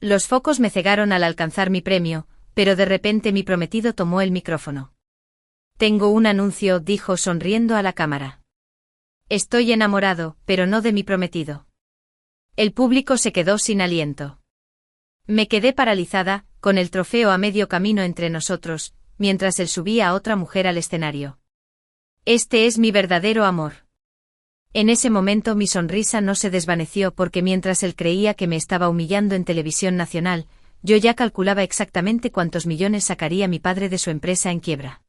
Los focos me cegaron al alcanzar mi premio, pero de repente mi prometido tomó el micrófono. Tengo un anuncio, dijo sonriendo a la cámara. Estoy enamorado, pero no de mi prometido. El público se quedó sin aliento. Me quedé paralizada, con el trofeo a medio camino entre nosotros, mientras él subía a otra mujer al escenario. Este es mi verdadero amor. En ese momento mi sonrisa no se desvaneció porque mientras él creía que me estaba humillando en televisión nacional, yo ya calculaba exactamente cuántos millones sacaría mi padre de su empresa en quiebra.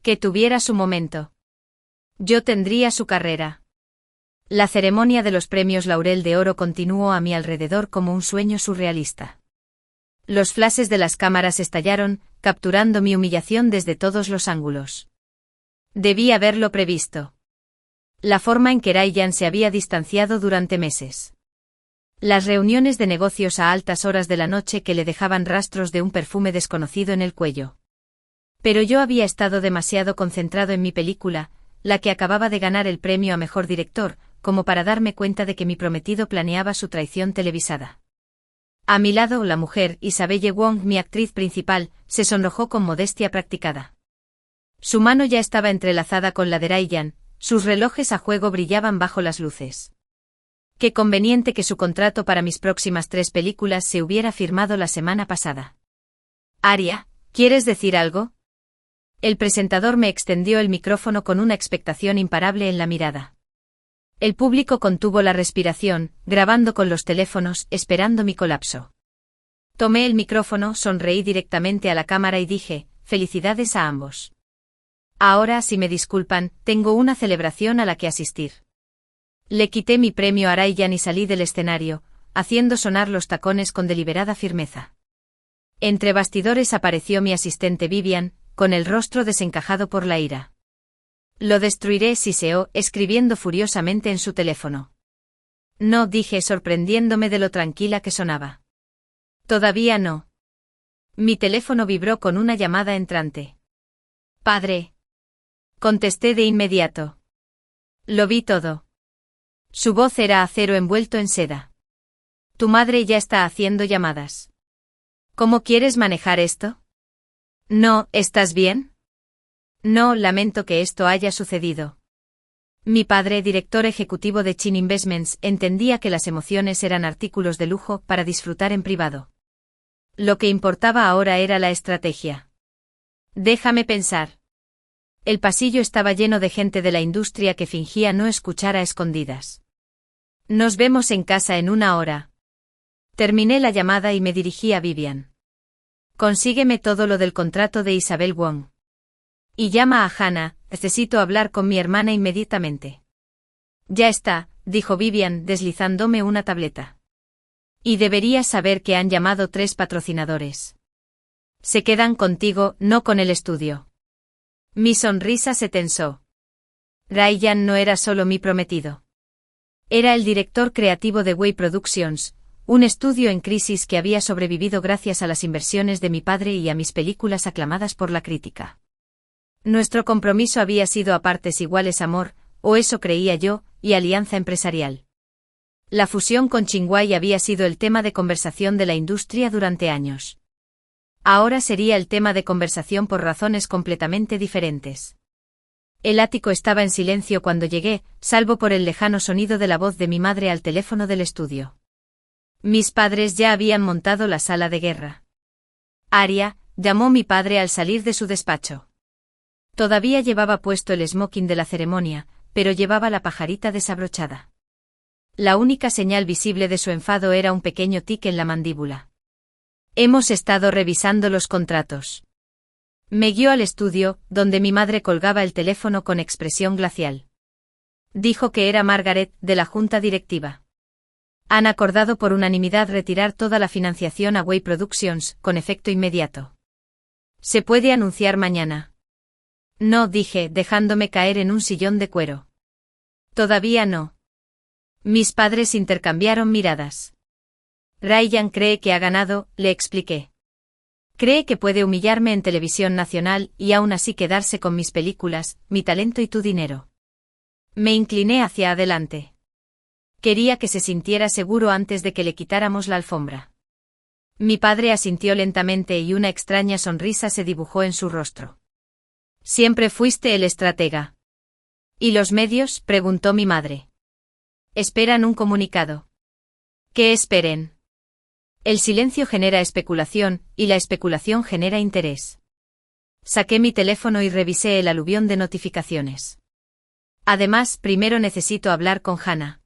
Que tuviera su momento. Yo tendría su carrera. La ceremonia de los premios Laurel de Oro continuó a mi alrededor como un sueño surrealista. Los flashes de las cámaras estallaron, capturando mi humillación desde todos los ángulos. Debí haberlo previsto. La forma en que Ryan se había distanciado durante meses. Las reuniones de negocios a altas horas de la noche que le dejaban rastros de un perfume desconocido en el cuello. Pero yo había estado demasiado concentrado en mi película, la que acababa de ganar el premio a mejor director, como para darme cuenta de que mi prometido planeaba su traición televisada. A mi lado, la mujer, Isabelle Wong, mi actriz principal, se sonrojó con modestia practicada. Su mano ya estaba entrelazada con la de Ryan, sus relojes a juego brillaban bajo las luces. Qué conveniente que su contrato para mis próximas 3 películas se hubiera firmado la semana pasada. Aria, ¿quieres decir algo? El presentador me extendió el micrófono con una expectación imparable en la mirada. El público contuvo la respiración, grabando con los teléfonos, esperando mi colapso. Tomé el micrófono, sonreí directamente a la cámara y dije, felicidades a ambos. Ahora, si me disculpan, tengo una celebración a la que asistir. Le quité mi premio a Ryan y salí del escenario, haciendo sonar los tacones con deliberada firmeza. Entre bastidores apareció mi asistente Vivian, con el rostro desencajado por la ira. Lo destruiré, siseó, escribiendo furiosamente en su teléfono. No, dije, sorprendiéndome de lo tranquila que sonaba. Todavía no. Mi teléfono vibró con una llamada entrante. Padre. Contesté de inmediato. Lo vi todo. Su voz era acero envuelto en seda. Tu madre ya está haciendo llamadas. ¿Cómo quieres manejar esto? No, ¿estás bien? No, lamento que esto haya sucedido. Mi padre, director ejecutivo de Chin Investments, entendía que las emociones eran artículos de lujo para disfrutar en privado. Lo que importaba ahora era la estrategia. Déjame pensar. El pasillo estaba lleno de gente de la industria que fingía no escuchar a escondidas. Nos vemos en casa en 1 hora. Terminé la llamada y me dirigí a Vivian. Consígueme todo lo del contrato de Isabelle Wong. Y llama a Hannah, necesito hablar con mi hermana inmediatamente. Ya está, dijo Vivian, deslizándome una tableta. Y deberías saber que han llamado 3 patrocinadores. Se quedan contigo, no con el estudio. Mi sonrisa se tensó. Ryan no era solo mi prometido. Era el director creativo de Way Productions, un estudio en crisis que había sobrevivido gracias a las inversiones de mi padre y a mis películas aclamadas por la crítica. Nuestro compromiso había sido a partes iguales amor, o eso creía yo, y alianza empresarial. La fusión con Tsinghua había sido el tema de conversación de la industria durante años. Ahora sería el tema de conversación por razones completamente diferentes. El ático estaba en silencio cuando llegué, salvo por el lejano sonido de la voz de mi madre al teléfono del estudio. Mis padres ya habían montado la sala de guerra. Aria, llamó mi padre al salir de su despacho. Todavía llevaba puesto el smoking de la ceremonia, pero llevaba la pajarita desabrochada. La única señal visible de su enfado era un pequeño tic en la mandíbula. Hemos estado revisando los contratos. Me guió al estudio, donde mi madre colgaba el teléfono con expresión glacial. Dijo que era Margaret, de la junta directiva. Han acordado por unanimidad retirar toda la financiación a Way Productions, con efecto inmediato. ¿Se puede anunciar mañana? No, dije, dejándome caer en un sillón de cuero. Todavía no. Mis padres intercambiaron miradas. Ryan cree que ha ganado, le expliqué. Cree que puede humillarme en televisión nacional y aún así quedarse con mis películas, mi talento y tu dinero. Me incliné hacia adelante. Quería que se sintiera seguro antes de que le quitáramos la alfombra. Mi padre asintió lentamente y una extraña sonrisa se dibujó en su rostro. Siempre fuiste el estratega. ¿Y los medios?, preguntó mi madre. Esperan un comunicado. ¿Qué esperen? El silencio genera especulación, y la especulación genera interés. Saqué mi teléfono y revisé el aluvión de notificaciones. Además, primero necesito hablar con Hannah.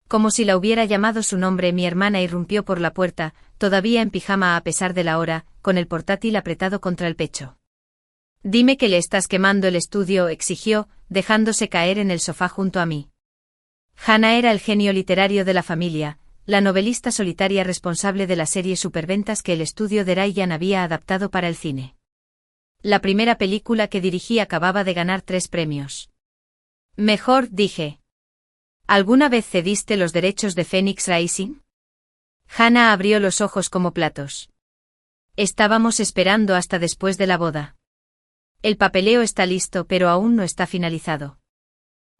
Como si la hubiera llamado su nombre, mi hermana irrumpió por la puerta, todavía en pijama a pesar de la hora, con el portátil apretado contra el pecho. Dime que le estás quemando el estudio, exigió, dejándose caer en el sofá junto a mí. Hannah era el genio literario de la familia, la novelista solitaria responsable de la serie superventas que el estudio de Ryan había adaptado para el cine. La primera película que dirigí acababa de ganar 3 premios. Mejor, dije. ¿Alguna vez cediste los derechos de Phoenix Rising? Hannah abrió los ojos como platos. Estábamos esperando hasta después de la boda. El papeleo está listo, pero aún no está finalizado.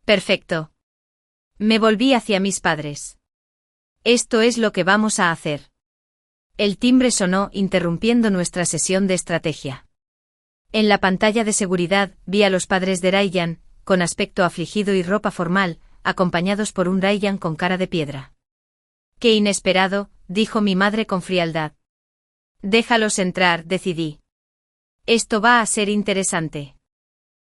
Perfecto. Me volví hacia mis padres. Esto es lo que vamos a hacer. El timbre sonó, interrumpiendo nuestra sesión de estrategia. En la pantalla de seguridad, vi a los padres de Ryan, con aspecto afligido y ropa formal, acompañados por un Ryan con cara de piedra. Qué inesperado, dijo mi madre con frialdad. Déjalos entrar, decidí. Esto va a ser interesante.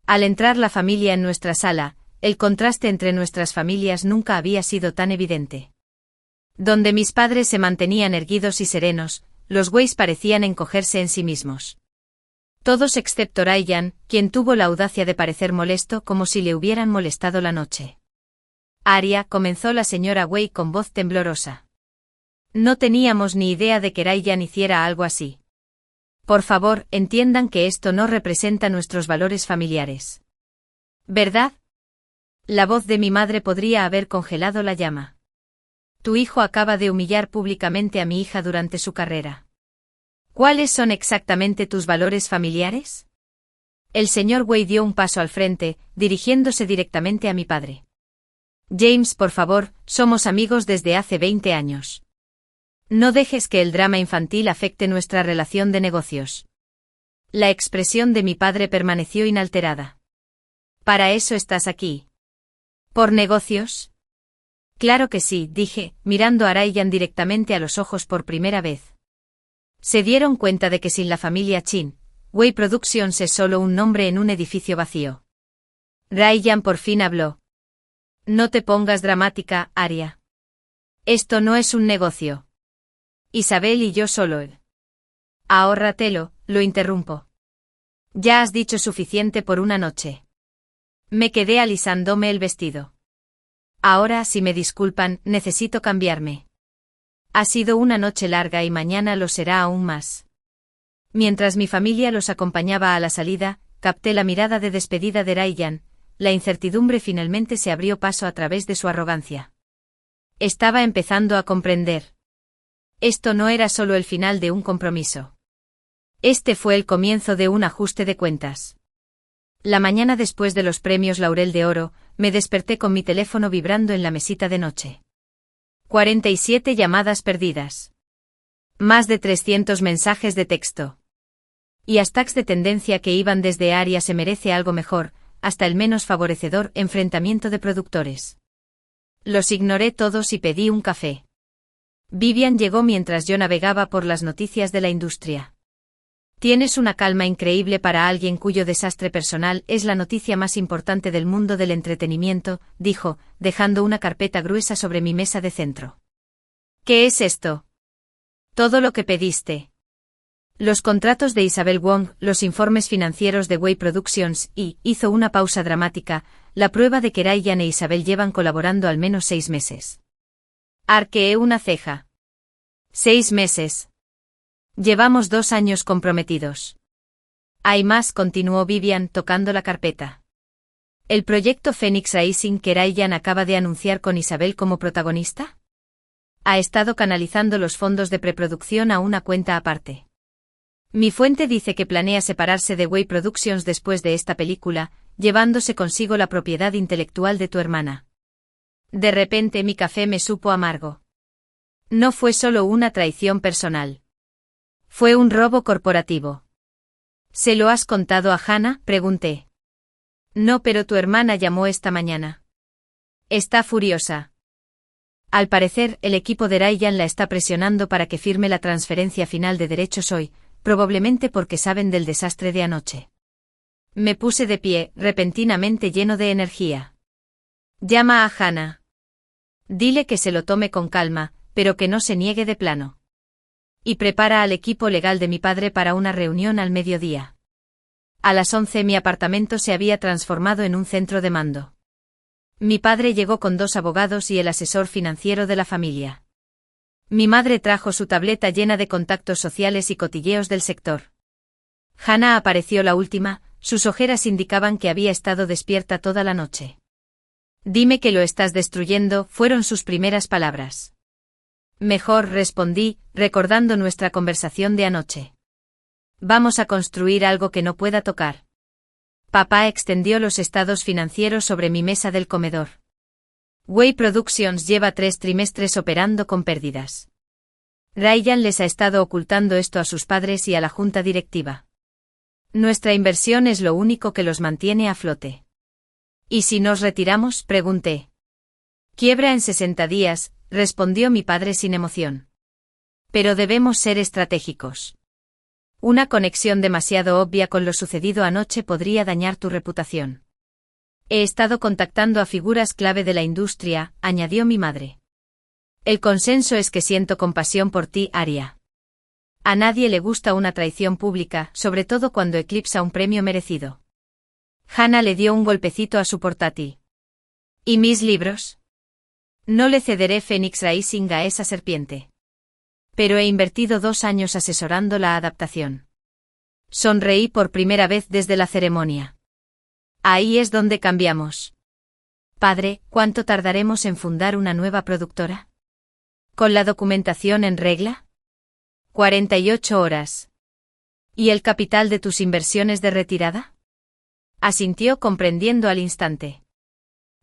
Al entrar la familia en nuestra sala, el contraste entre nuestras familias nunca había sido tan evidente. Donde mis padres se mantenían erguidos y serenos, los Weis parecían encogerse en sí mismos. Todos excepto Ryan, quien tuvo la audacia de parecer molesto como si le hubieran molestado la noche. Arya, comenzó la señora Wei con voz temblorosa. No teníamos ni idea de que Ryan hiciera algo así. Por favor, entiendan que esto no representa nuestros valores familiares. ¿Verdad? La voz de mi madre podría haber congelado la llama. Tu hijo acaba de humillar públicamente a mi hija durante su carrera. ¿Cuáles son exactamente tus valores familiares? El señor Wei dio un paso al frente, dirigiéndose directamente a mi padre. James, por favor, somos amigos desde hace 20 años. No dejes que el drama infantil afecte nuestra relación de negocios. La expresión de mi padre permaneció inalterada. ¿Para eso estás aquí? ¿Por negocios? Claro que sí, dije, mirando a Ryan directamente a los ojos por primera vez. Se dieron cuenta de que sin la familia Chin, Wei Productions es solo un nombre en un edificio vacío. Ryan por fin habló. No te pongas dramática, Arya. Esto no es un negocio. Isabel y yo solo. Ahórratelo, lo interrumpo. Ya has dicho suficiente por una noche. Me quedé alisándome el vestido. Ahora, si me disculpan, necesito cambiarme. Ha sido una noche larga y mañana lo será aún más. Mientras mi familia los acompañaba a la salida, capté la mirada de despedida de Ryan. La incertidumbre finalmente se abrió paso a través de su arrogancia. Estaba empezando a comprender. Esto no era solo el final de un compromiso. Este fue el comienzo de un ajuste de cuentas. La mañana después de los premios Laurel de Oro, me desperté con mi teléfono vibrando en la mesita de noche. 47 llamadas perdidas. Más de 300 mensajes de texto. Y hashtags de tendencia que iban desde Arya se merece algo mejor, hasta el menos favorecedor enfrentamiento de productores. Los ignoré todos y pedí un café. Vivian llegó mientras yo navegaba por las noticias de la industria. Tienes una calma increíble para alguien cuyo desastre personal es la noticia más importante del mundo del entretenimiento, dijo, dejando una carpeta gruesa sobre mi mesa de centro. ¿Qué es esto? Todo lo que pediste. Los contratos de Isabel Wong, los informes financieros de Wei Productions y, hizo una pausa dramática, la prueba de que Ryan e Isabel llevan colaborando al menos 6 meses. Arqueé una ceja. 6 meses. Llevamos 2 años comprometidos. Hay más, continuó Vivian tocando la carpeta. ¿El proyecto Phoenix Rising que Ryan acaba de anunciar con Isabel como protagonista? Ha estado canalizando los fondos de preproducción a una cuenta aparte. Mi fuente dice que planea separarse de Wei Productions después de esta película, llevándose consigo la propiedad intelectual de tu hermana. De repente mi café me supo amargo. No fue solo una traición personal. Fue un robo corporativo. ¿Se lo has contado a Hannah?, pregunté. No, pero tu hermana llamó esta mañana. Está furiosa. Al parecer, el equipo de Ryan la está presionando para que firme la transferencia final de derechos hoy, probablemente porque saben del desastre de anoche. Me puse de pie, repentinamente lleno de energía. Llama a Hannah. Dile que se lo tome con calma, pero que no se niegue de plano. Y prepara al equipo legal de mi padre para una reunión al mediodía. A las 11 mi apartamento se había transformado en un centro de mando. Mi padre llegó con 2 abogados y el asesor financiero de la familia. Mi madre trajo su tableta llena de contactos sociales y cotilleos del sector. Hannah apareció la última, sus ojeras indicaban que había estado despierta toda la noche. Dime que lo estás destruyendo, fueron sus primeras palabras. Mejor, respondí, recordando nuestra conversación de anoche. Vamos a construir algo que no pueda tocar. Papá extendió los estados financieros sobre mi mesa del comedor. Way Productions lleva 3 trimestres operando con pérdidas. Ryan les ha estado ocultando esto a sus padres y a la junta directiva. Nuestra inversión es lo único que los mantiene a flote. ¿Y si nos retiramos?, pregunté. Quiebra en 60 días, respondió mi padre sin emoción. Pero debemos ser estratégicos. Una conexión demasiado obvia con lo sucedido anoche podría dañar tu reputación. He estado contactando a figuras clave de la industria, añadió mi madre. El consenso es que siento compasión por ti, Aria. A nadie le gusta una traición pública, sobre todo cuando eclipsa un premio merecido. Hannah le dio un golpecito a su portátil. ¿Y mis libros? No le cederé Phoenix Rising a esa serpiente. Pero he invertido 2 años asesorando la adaptación. Sonreí por primera vez desde la ceremonia. Ahí es donde cambiamos. Padre, ¿cuánto tardaremos en fundar una nueva productora? ¿Con la documentación en regla? 48 horas. ¿Y el capital de tus inversiones de retirada? Asintió comprendiendo al instante.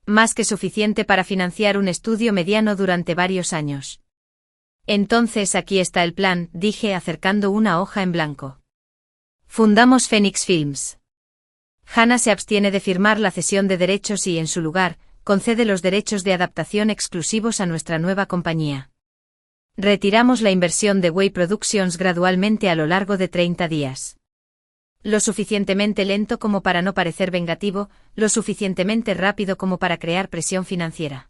Más que suficiente para financiar un estudio mediano durante varios años. Entonces aquí está el plan, dije acercando una hoja en blanco. Fundamos Phoenix Films. Hannah se abstiene de firmar la cesión de derechos y, en su lugar, concede los derechos de adaptación exclusivos a nuestra nueva compañía. Retiramos la inversión de Way Productions gradualmente a lo largo de 30 días. Lo suficientemente lento como para no parecer vengativo, lo suficientemente rápido como para crear presión financiera.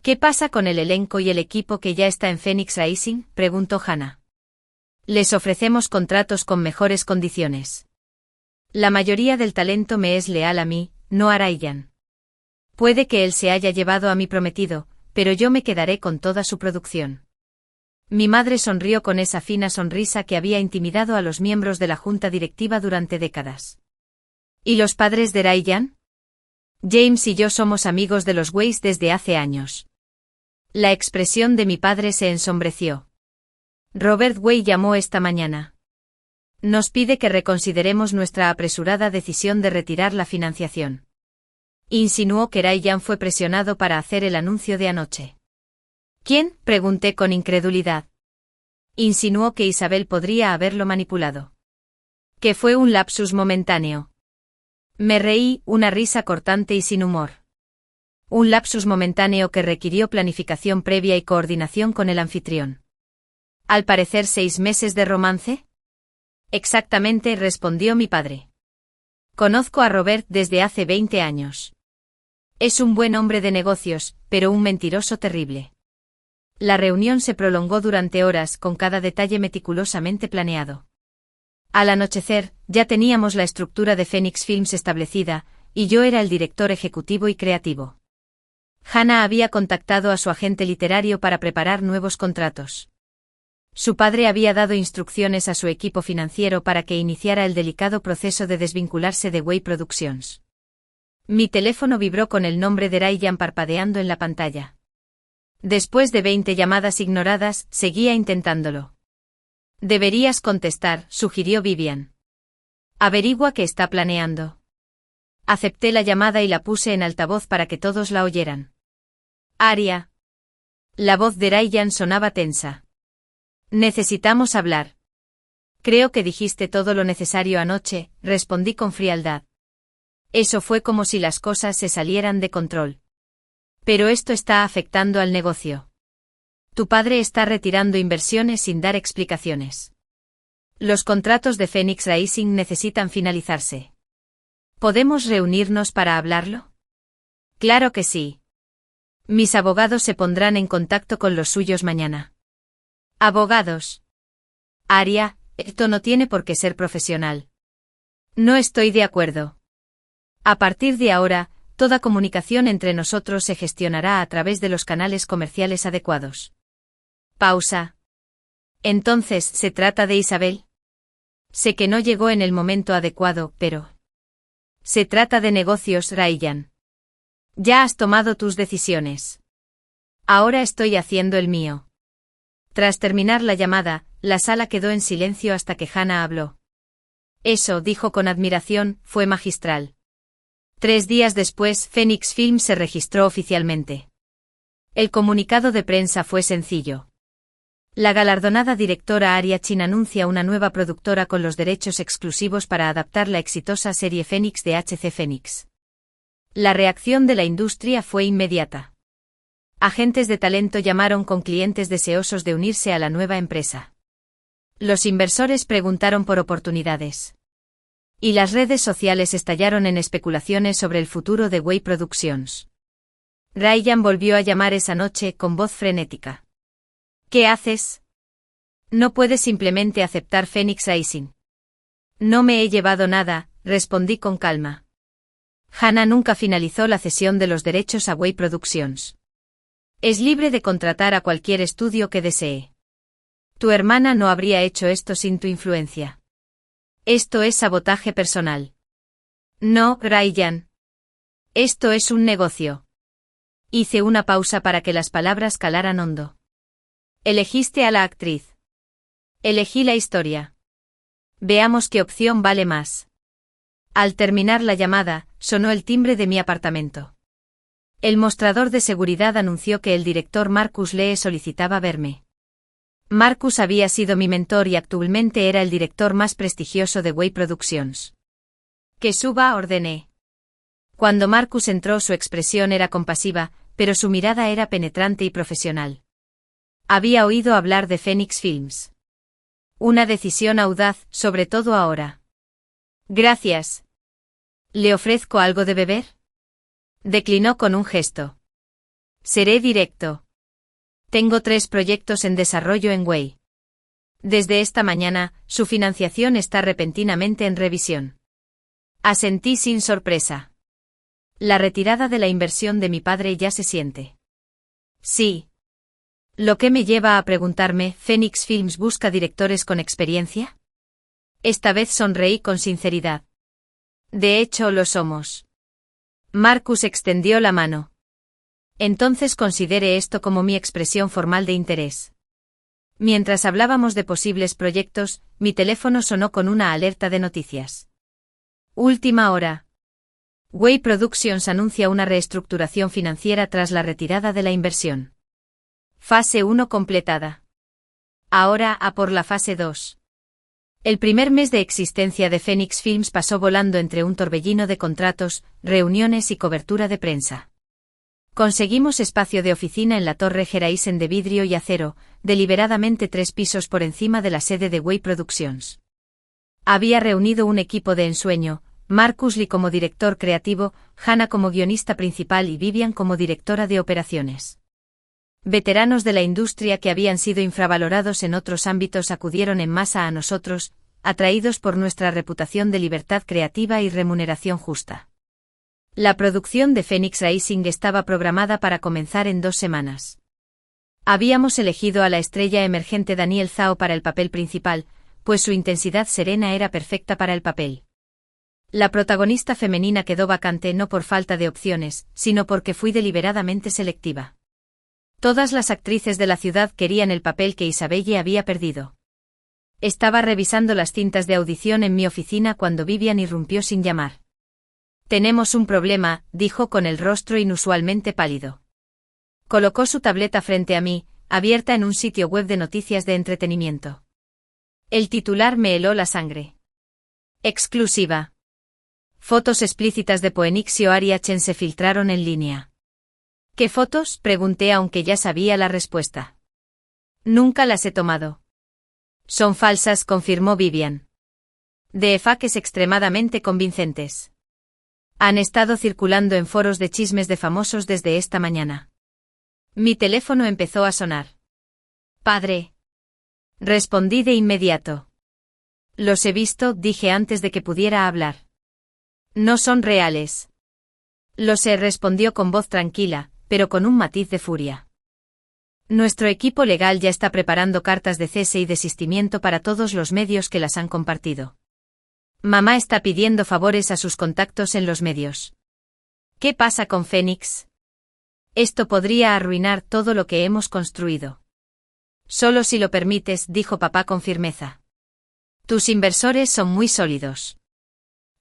¿Qué pasa con el elenco y el equipo que ya está en Phoenix Rising?, preguntó Hannah. Les ofrecemos contratos con mejores condiciones. La mayoría del talento me es leal a mí, no a Ryan. Puede que él se haya llevado a mi prometido, pero yo me quedaré con toda su producción. Mi madre sonrió con esa fina sonrisa que había intimidado a los miembros de la junta directiva durante décadas. ¿Y los padres de Ryan? James y yo somos amigos de los Ways desde hace años. La expresión de mi padre se ensombreció. Robert Way llamó esta mañana. Nos pide que reconsideremos nuestra apresurada decisión de retirar la financiación. Insinuó que Ryan fue presionado para hacer el anuncio de anoche. ¿Quién?, pregunté con incredulidad. Insinuó que Isabel podría haberlo manipulado. Que fue un lapsus momentáneo. Me reí, una risa cortante y sin humor. Un lapsus momentáneo que requirió planificación previa y coordinación con el anfitrión. Al parecer 6 meses de romance. Exactamente, respondió mi padre. Conozco a Robert desde hace 20 años. Es un buen hombre de negocios, pero un mentiroso terrible. La reunión se prolongó durante horas con cada detalle meticulosamente planeado. Al anochecer, ya teníamos la estructura de Phoenix Films establecida, y yo era el director ejecutivo y creativo. Hannah había contactado a su agente literario para preparar nuevos contratos. Su padre había dado instrucciones a su equipo financiero para que iniciara el delicado proceso de desvincularse de Way Productions. Mi teléfono vibró con el nombre de Ryan parpadeando en la pantalla. Después de 20 llamadas ignoradas, seguía intentándolo. Deberías contestar, sugirió Vivian. Averigua qué está planeando. Acepté la llamada y la puse en altavoz para que todos la oyeran. Aria. La voz de Ryan sonaba tensa. Necesitamos hablar. Creo que dijiste todo lo necesario anoche, respondí con frialdad. Eso fue como si las cosas se salieran de control. Pero esto está afectando al negocio. Tu padre está retirando inversiones sin dar explicaciones. Los contratos de Phoenix Rising necesitan finalizarse. ¿Podemos reunirnos para hablarlo? Claro que sí. Mis abogados se pondrán en contacto con los suyos mañana. ¿Abogados? Aria, esto no tiene por qué ser profesional. No estoy de acuerdo. A partir de ahora, toda comunicación entre nosotros se gestionará a través de los canales comerciales adecuados. Pausa. Entonces, ¿se trata de Isabel? Sé que no llegó en el momento adecuado, pero... Se trata de negocios, Ryan. Ya has tomado tus decisiones. Ahora estoy haciendo el mío. Tras terminar la llamada, la sala quedó en silencio hasta que Hannah habló. Eso, dijo con admiración, fue magistral. 3 días después, Phoenix Films se registró oficialmente. El comunicado de prensa fue sencillo. La galardonada directora Aria Chin anuncia una nueva productora con los derechos exclusivos para adaptar la exitosa serie Phoenix de HC Phoenix. La reacción de la industria fue inmediata. Agentes de talento llamaron con clientes deseosos de unirse a la nueva empresa. Los inversores preguntaron por oportunidades. Y las redes sociales estallaron en especulaciones sobre el futuro de Way Productions. Ryan volvió a llamar esa noche con voz frenética. ¿Qué haces? No puedes simplemente aceptar Phoenix Rising. No me he llevado nada, respondí con calma. Hannah nunca finalizó la cesión de los derechos a Way Productions. Es libre de contratar a cualquier estudio que desee. Tu hermana no habría hecho esto sin tu influencia. Esto es sabotaje personal. No, Ryan. Esto es un negocio. Hice una pausa para que las palabras calaran hondo. Elegiste a la actriz. Elegí la historia. Veamos qué opción vale más. Al terminar la llamada, sonó el timbre de mi apartamento. El mostrador de seguridad anunció que el director Marcus Lee solicitaba verme. Marcus había sido mi mentor y actualmente era el director más prestigioso de Way Productions. Que suba, ordené. Cuando Marcus entró, su expresión era compasiva, pero su mirada era penetrante y profesional. Había oído hablar de Phoenix Films. Una decisión audaz, sobre todo ahora. Gracias. ¿Le ofrezco algo de beber? Declinó con un gesto. Seré directo. Tengo 3 proyectos en desarrollo en Way. Desde esta mañana, su financiación está repentinamente en revisión. Asentí sin sorpresa. La retirada de la inversión de mi padre ya se siente. Sí. Lo que me lleva a preguntarme, ¿Phoenix Films busca directores con experiencia? Esta vez sonreí con sinceridad. De hecho, lo somos. Marcus extendió la mano. Entonces considere esto como mi expresión formal de interés. Mientras hablábamos de posibles proyectos, mi teléfono sonó con una alerta de noticias. Última hora. Way Productions anuncia una reestructuración financiera tras la retirada de la inversión. Fase 1 completada. Ahora a por la fase 2. El primer mes de existencia de Phoenix Films pasó volando entre un torbellino de contratos, reuniones y cobertura de prensa. Conseguimos espacio de oficina en la Torre Geraisen de vidrio y acero, deliberadamente 3 pisos por encima de la sede de Way Productions. Había reunido un equipo de ensueño, Marcus Lee como director creativo, Hannah como guionista principal y Vivian como directora de operaciones. Veteranos de la industria que habían sido infravalorados en otros ámbitos acudieron en masa a nosotros, atraídos por nuestra reputación de libertad creativa y remuneración justa. La producción de Phoenix Rising estaba programada para comenzar en 2 semanas. Habíamos elegido a la estrella emergente Daniel Zhao para el papel principal, pues su intensidad serena era perfecta para el papel. La protagonista femenina quedó vacante no por falta de opciones, sino porque fui deliberadamente selectiva. Todas las actrices de la ciudad querían el papel que Isabelle había perdido. Estaba revisando las cintas de audición en mi oficina cuando Vivian irrumpió sin llamar. Tenemos un problema, dijo con el rostro inusualmente pálido. Colocó su tableta frente a mí, abierta en un sitio web de noticias de entretenimiento. El titular me heló la sangre. Exclusiva. Fotos explícitas de Phoenixio Ariachen se filtraron en línea. ¿Qué fotos?, pregunté aunque ya sabía la respuesta. Nunca las he tomado. Son falsas, confirmó Vivian. De faques extremadamente convincentes. Han estado circulando en foros de chismes de famosos desde esta mañana. Mi teléfono empezó a sonar. Padre. Respondí de inmediato. Los he visto, dije antes de que pudiera hablar. No son reales. Lo sé, respondió con voz tranquila, pero con un matiz de furia. Nuestro equipo legal ya está preparando cartas de cese y desistimiento para todos los medios que las han compartido. Mamá está pidiendo favores a sus contactos en los medios. ¿Qué pasa con Phoenix? Esto podría arruinar todo lo que hemos construido. Solo si lo permites, dijo papá con firmeza. Tus inversores son muy sólidos.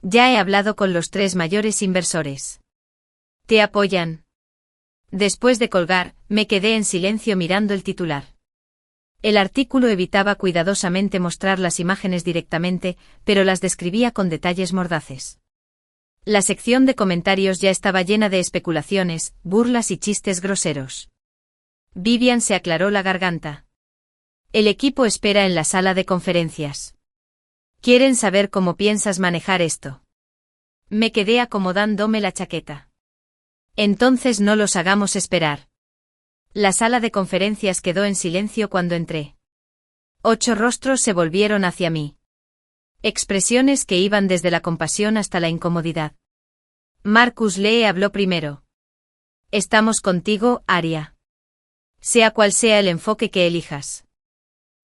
Ya he hablado con los 3 mayores inversores. ¿Te apoyan? Después de colgar, me quedé en silencio mirando el titular. El artículo evitaba cuidadosamente mostrar las imágenes directamente, pero las describía con detalles mordaces. La sección de comentarios ya estaba llena de especulaciones, burlas y chistes groseros. Vivian se aclaró la garganta. El equipo espera en la sala de conferencias. ¿Quieren saber cómo piensas manejar esto? Me quedé acomodándome la chaqueta. Entonces no los hagamos esperar. La sala de conferencias quedó en silencio cuando entré. 8 rostros se volvieron hacia mí. Expresiones que iban desde la compasión hasta la incomodidad. Marcus Lee habló primero. Estamos contigo, Aria. Sea cual sea el enfoque que elijas.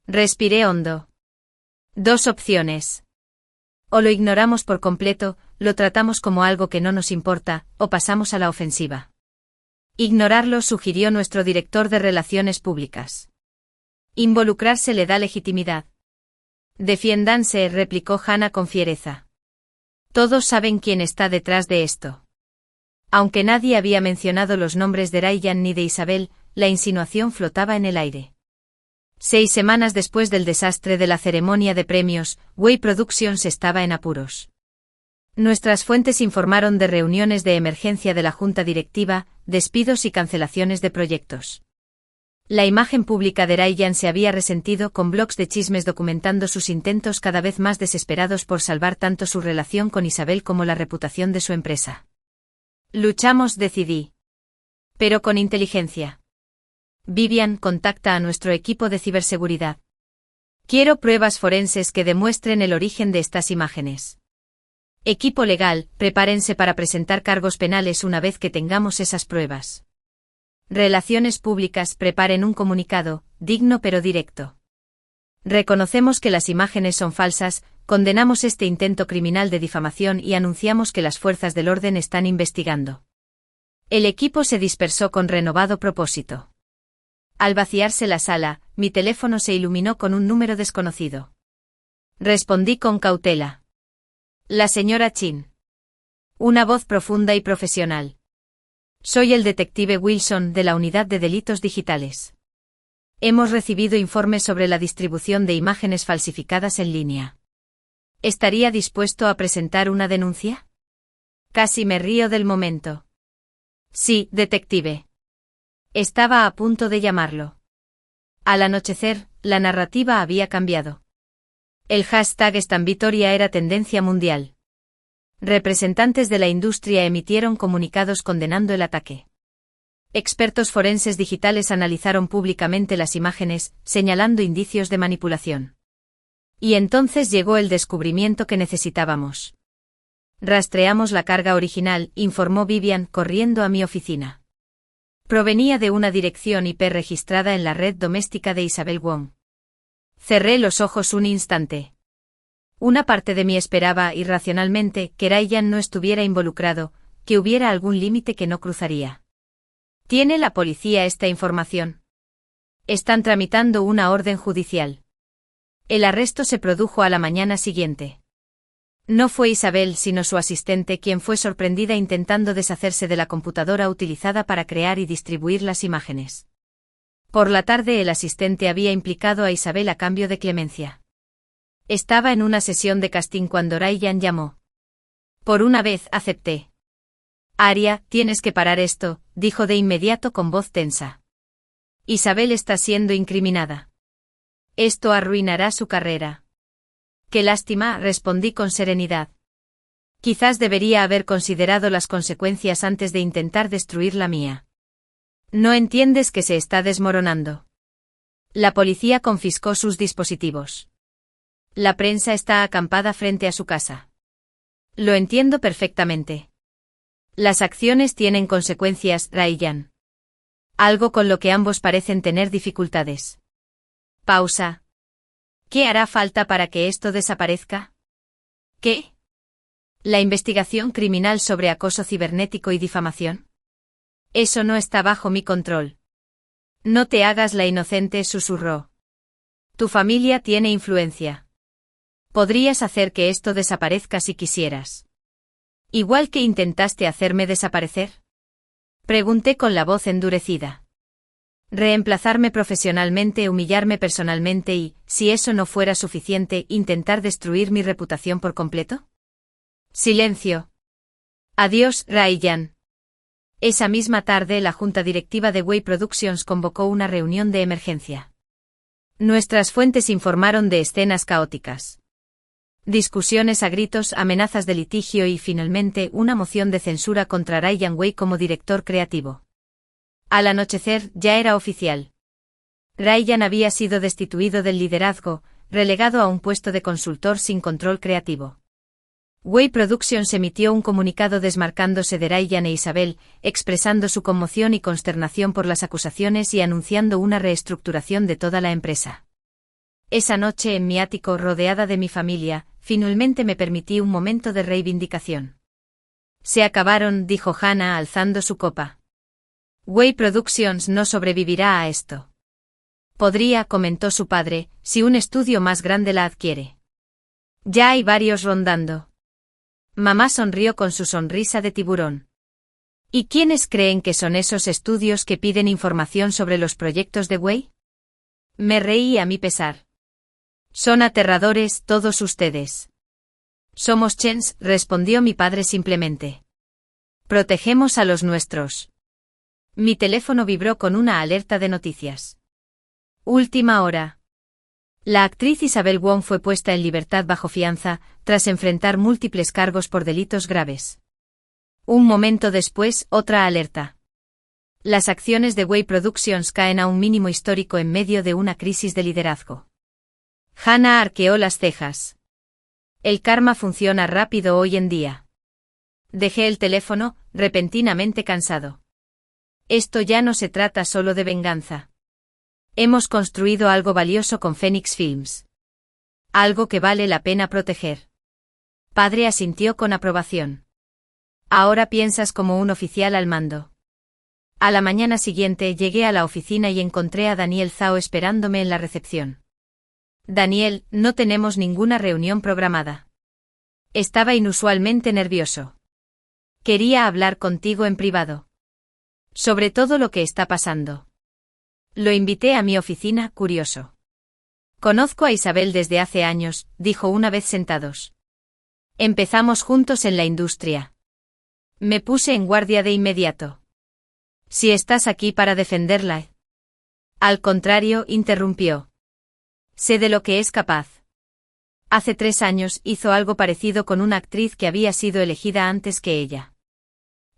Respiré hondo. 2 opciones. O lo ignoramos por completo, lo tratamos como algo que no nos importa, o pasamos a la ofensiva. Ignorarlo, sugirió nuestro director de Relaciones Públicas. Involucrarse le da legitimidad. Defiéndanse, replicó Hannah con fiereza. Todos saben quién está detrás de esto. Aunque nadie había mencionado los nombres de Ryan ni de Isabel, la insinuación flotaba en el aire. 6 semanas después del desastre de la ceremonia de premios, Way Productions estaba en apuros. Nuestras fuentes informaron de reuniones de emergencia de la junta directiva, despidos y cancelaciones de proyectos. La imagen pública de Ryan se había resentido con blogs de chismes documentando sus intentos cada vez más desesperados por salvar tanto su relación con Isabel como la reputación de su empresa. Luchamos, decidí. Pero con inteligencia. Vivian, contacta a nuestro equipo de ciberseguridad. Quiero pruebas forenses que demuestren el origen de estas imágenes. Equipo legal, prepárense para presentar cargos penales una vez que tengamos esas pruebas. Relaciones públicas, preparen un comunicado, digno pero directo. Reconocemos que las imágenes son falsas, condenamos este intento criminal de difamación y anunciamos que las fuerzas del orden están investigando. El equipo se dispersó con renovado propósito. Al vaciarse la sala, mi teléfono se iluminó con un número desconocido. Respondí con cautela. La señora Chin. Una voz profunda y profesional. Soy el detective Wilson de la Unidad de Delitos Digitales. Hemos recibido informes sobre la distribución de imágenes falsificadas en línea. ¿Estaría dispuesto a presentar una denuncia? Casi me río del momento. Sí, detective. Estaba a punto de llamarlo. Al anochecer, la narrativa había cambiado. El hashtag #StanVictoria era tendencia mundial. Representantes de la industria emitieron comunicados condenando el ataque. Expertos forenses digitales analizaron públicamente las imágenes, señalando indicios de manipulación. Y entonces llegó el descubrimiento que necesitábamos. Rastreamos la carga original, informó Vivian, corriendo a mi oficina. Provenía de una dirección IP registrada en la red doméstica de Isabel Wong. Cerré los ojos un instante. Una parte de mí esperaba irracionalmente que Ryan no estuviera involucrado, que hubiera algún límite que no cruzaría. ¿Tiene la policía esta información? Están tramitando una orden judicial. El arresto se produjo a la mañana siguiente. No fue Isabel sino su asistente quien fue sorprendida intentando deshacerse de la computadora utilizada para crear y distribuir las imágenes. Por la tarde el asistente había implicado a Isabel a cambio de clemencia. Estaba en una sesión de casting cuando Ryan llamó. Por una vez acepté. Aria, tienes que parar esto, dijo de inmediato con voz tensa. Isabel está siendo incriminada. Esto arruinará su carrera. Qué lástima, respondí con serenidad. Quizás debería haber considerado las consecuencias antes de intentar destruir la mía. No entiendes que se está desmoronando. La policía confiscó sus dispositivos. La prensa está acampada frente a su casa. Lo entiendo perfectamente. Las acciones tienen consecuencias, Ryan. Algo con lo que ambos parecen tener dificultades. Pausa. ¿Qué hará falta para que esto desaparezca? ¿Qué? ¿La investigación criminal sobre acoso cibernético y difamación? Eso no está bajo mi control. No te hagas la inocente, susurró. Tu familia tiene influencia. Podrías hacer que esto desaparezca si quisieras. ¿Igual que intentaste hacerme desaparecer? Pregunté con la voz endurecida. Reemplazarme profesionalmente, humillarme personalmente y, si eso no fuera suficiente, intentar destruir mi reputación por completo. Silencio. Adiós, Ryan. Esa misma tarde la junta directiva de Way Productions convocó una reunión de emergencia. Nuestras fuentes informaron de escenas caóticas. Discusiones a gritos, amenazas de litigio y, finalmente, una moción de censura contra Ryan Way como director creativo. Al anochecer, ya era oficial. Ryan había sido destituido del liderazgo, relegado a un puesto de consultor sin control creativo. Way Productions emitió un comunicado desmarcándose de Ryan e Isabel, expresando su conmoción y consternación por las acusaciones y anunciando una reestructuración de toda la empresa. Esa noche en mi ático, rodeada de mi familia, finalmente me permití un momento de reivindicación. Se acabaron, dijo Hannah alzando su copa. Way Productions no sobrevivirá a esto. Podría, comentó su padre, si un estudio más grande la adquiere. Ya hay varios rondando. Mamá sonrió con su sonrisa de tiburón. ¿Y quiénes creen que son esos estudios que piden información sobre los proyectos de Way? Me reí a mi pesar. Son aterradores todos ustedes. Somos Chens, respondió mi padre simplemente. Protegemos a los nuestros. Mi teléfono vibró con una alerta de noticias. Última hora. La actriz Isabel Wong fue puesta en libertad bajo fianza, tras enfrentar múltiples cargos por delitos graves. Un momento después, otra alerta. Las acciones de Way Productions caen a un mínimo histórico en medio de una crisis de liderazgo. Hannah arqueó las cejas. El karma funciona rápido hoy en día. Dejé el teléfono, repentinamente cansado. Esto ya no se trata solo de venganza. Hemos construido algo valioso con Phoenix Films. Algo que vale la pena proteger. Padre asintió con aprobación. Ahora piensas como un oficial al mando. A la mañana siguiente llegué a la oficina y encontré a Daniel Zhao esperándome en la recepción. Daniel, no tenemos ninguna reunión programada. Estaba inusualmente nervioso. Quería hablar contigo en privado. Sobre todo lo que está pasando. Lo invité a mi oficina, curioso. Conozco a Isabel desde hace años, dijo una vez sentados. Empezamos juntos en la industria. Me puse en guardia de inmediato. Si estás aquí para defenderla. Al contrario, interrumpió. Sé de lo que es capaz. Hace 3 años hizo algo parecido con una actriz que había sido elegida antes que ella.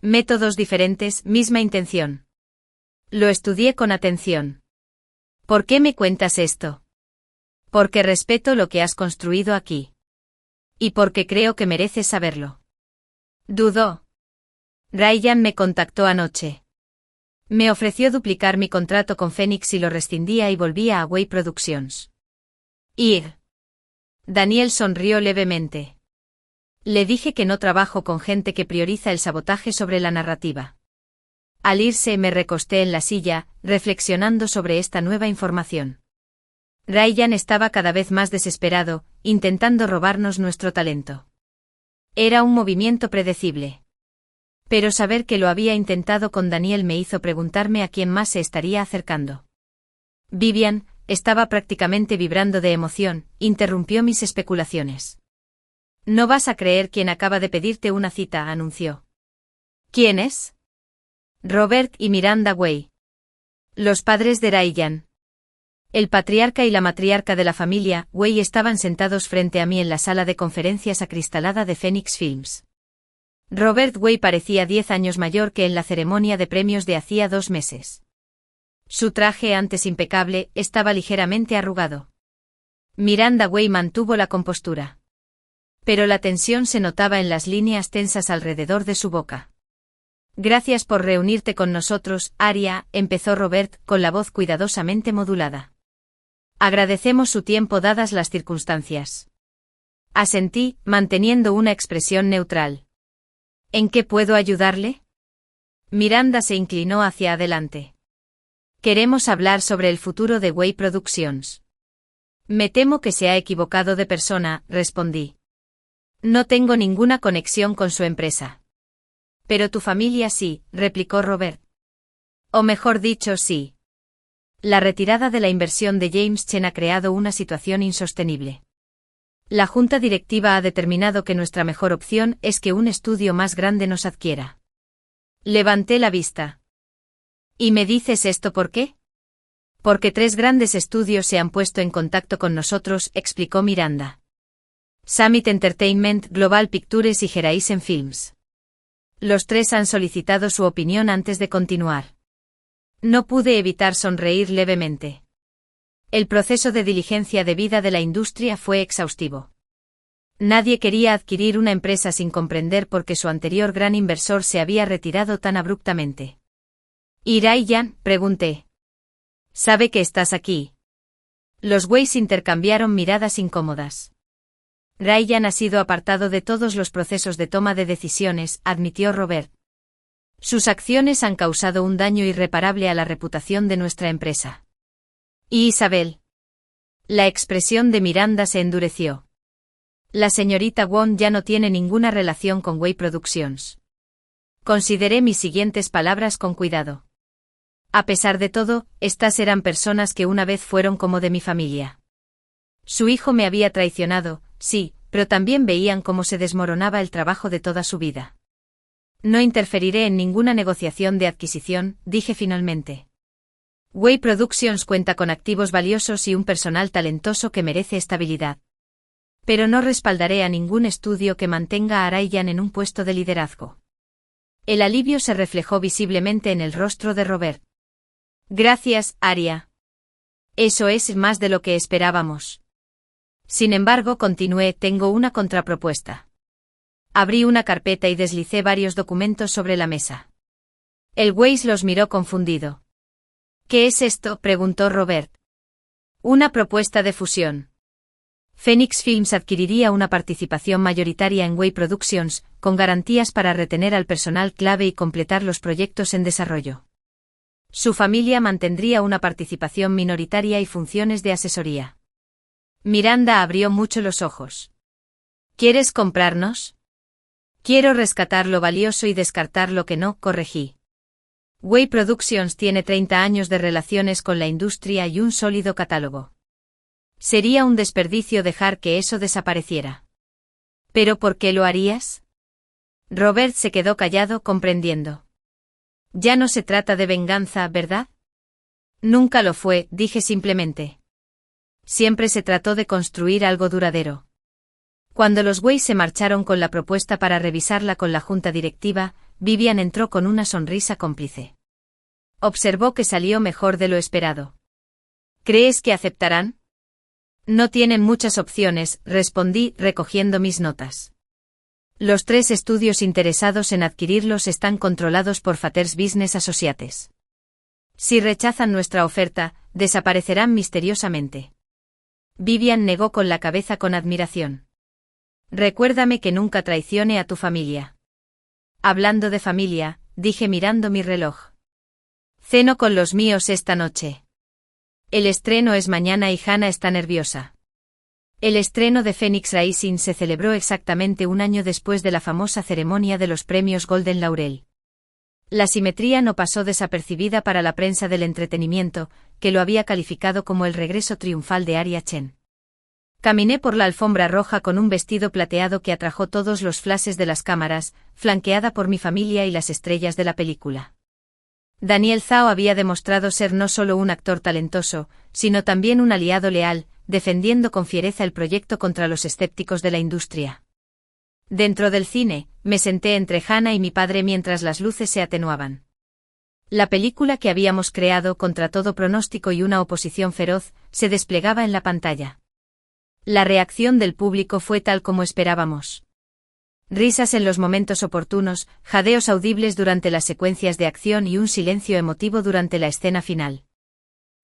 Métodos diferentes, misma intención. Lo estudié con atención. ¿Por qué me cuentas esto? Porque respeto lo que has construido aquí. Y porque creo que mereces saberlo. Dudó. Ryan me contactó anoche. Me ofreció duplicar mi contrato con Phoenix si lo rescindía y volvía a Way Productions. Ir. Daniel sonrió levemente. Le dije que no trabajo con gente que prioriza el sabotaje sobre la narrativa. Al irse me recosté en la silla, reflexionando sobre esta nueva información. Ryan estaba cada vez más desesperado, intentando robarnos nuestro talento. Era un movimiento predecible. Pero saber que lo había intentado con Daniel me hizo preguntarme a quién más se estaría acercando. Vivian, estaba prácticamente vibrando de emoción, interrumpió mis especulaciones. No vas a creer quién acaba de pedirte una cita, anunció. ¿Quién es? Robert y Miranda Way. Los padres de Ryan. El patriarca y la matriarca de la familia Way estaban sentados frente a mí en la sala de conferencias acristalada de Phoenix Films. Robert Way parecía 10 años mayor que en la ceremonia de premios de hacía 2 meses. Su traje, antes impecable, estaba ligeramente arrugado. Miranda Way mantuvo la compostura. Pero la tensión se notaba en las líneas tensas alrededor de su boca. Gracias por reunirte con nosotros, Aria, empezó Robert, con la voz cuidadosamente modulada. Agradecemos su tiempo dadas las circunstancias. Asentí, manteniendo una expresión neutral. ¿En qué puedo ayudarle? Miranda se inclinó hacia adelante. Queremos hablar sobre el futuro de Way Productions. Me temo que se ha equivocado de persona, respondí. No tengo ninguna conexión con su empresa. Pero tu familia sí, replicó Robert. O mejor dicho, sí. La retirada de la inversión de James Chen ha creado una situación insostenible. La junta directiva ha determinado que nuestra mejor opción es que un estudio más grande nos adquiera. Levanté la vista. ¿Y me dices esto por qué? Porque 3 grandes estudios se han puesto en contacto con nosotros, explicó Miranda. Summit Entertainment, Global Pictures y Horizon Films. Los 3 han solicitado su opinión antes de continuar. No pude evitar sonreír levemente. El proceso de diligencia debida de la industria fue exhaustivo. Nadie quería adquirir una empresa sin comprender por qué su anterior gran inversor se había retirado tan abruptamente. ¿Y Ryan? Pregunté. ¿Sabe que estás aquí? Los Ways intercambiaron miradas incómodas. Ryan ha sido apartado de todos los procesos de toma de decisiones, admitió Robert. Sus acciones han causado un daño irreparable a la reputación de nuestra empresa. ¿Y Isabel? La expresión de Miranda se endureció. La señorita Wong ya no tiene ninguna relación con Way Productions. Consideré mis siguientes palabras con cuidado. A pesar de todo, estas eran personas que una vez fueron como de mi familia. Su hijo me había traicionado, sí, pero también veían cómo se desmoronaba el trabajo de toda su vida. No interferiré en ninguna negociación de adquisición, dije finalmente. Way Productions cuenta con activos valiosos y un personal talentoso que merece estabilidad. Pero no respaldaré a ningún estudio que mantenga a Ryan en un puesto de liderazgo. El alivio se reflejó visiblemente en el rostro de Robert. Gracias, Aria. Eso es más de lo que esperábamos. Sin embargo, continué, tengo una contrapropuesta. Abrí una carpeta y deslicé varios documentos sobre la mesa. El Weiss los miró confundido. ¿Qué es esto?, preguntó Robert. Una propuesta de fusión. Phoenix Films adquiriría una participación mayoritaria en Way Productions, con garantías para retener al personal clave y completar los proyectos en desarrollo. Su familia mantendría una participación minoritaria y funciones de asesoría. Miranda abrió mucho los ojos. ¿Quieres comprarnos? Quiero rescatar lo valioso y descartar lo que no, corregí. Way Productions tiene 30 años de relaciones con la industria y un sólido catálogo. Sería un desperdicio dejar que eso desapareciera. ¿Pero por qué lo harías? Robert se quedó callado, comprendiendo. Ya no se trata de venganza, ¿verdad? Nunca lo fue, dije simplemente. Siempre se trató de construir algo duradero. Cuando los Weiss se marcharon con la propuesta para revisarla con la junta directiva, Vivian entró con una sonrisa cómplice. Observó que salió mejor de lo esperado. ¿Crees que aceptarán? No tienen muchas opciones, respondí, recogiendo mis notas. Los 3 estudios interesados en adquirirlos están controlados por Fathers Business Associates. Si rechazan nuestra oferta, desaparecerán misteriosamente. Vivian negó con la cabeza con admiración. Recuérdame que nunca traicione a tu familia. Hablando de familia, dije mirando mi reloj. Ceno con los míos esta noche. El estreno es mañana y Hannah está nerviosa. El estreno de Phoenix Rising se celebró exactamente un año después de la famosa ceremonia de los premios Golden Laurel. La simetría no pasó desapercibida para la prensa del entretenimiento, que lo había calificado como el regreso triunfal de Arya Chen. Caminé por la alfombra roja con un vestido plateado que atrajo todos los flashes de las cámaras, flanqueada por mi familia y las estrellas de la película. Daniel Zhao había demostrado ser no solo un actor talentoso, sino también un aliado leal, defendiendo con fiereza el proyecto contra los escépticos de la industria. Dentro del cine, me senté entre Hannah y mi padre mientras las luces se atenuaban. La película que habíamos creado contra todo pronóstico y una oposición feroz, se desplegaba en la pantalla. La reacción del público fue tal como esperábamos. Risas en los momentos oportunos, jadeos audibles durante las secuencias de acción y un silencio emotivo durante la escena final.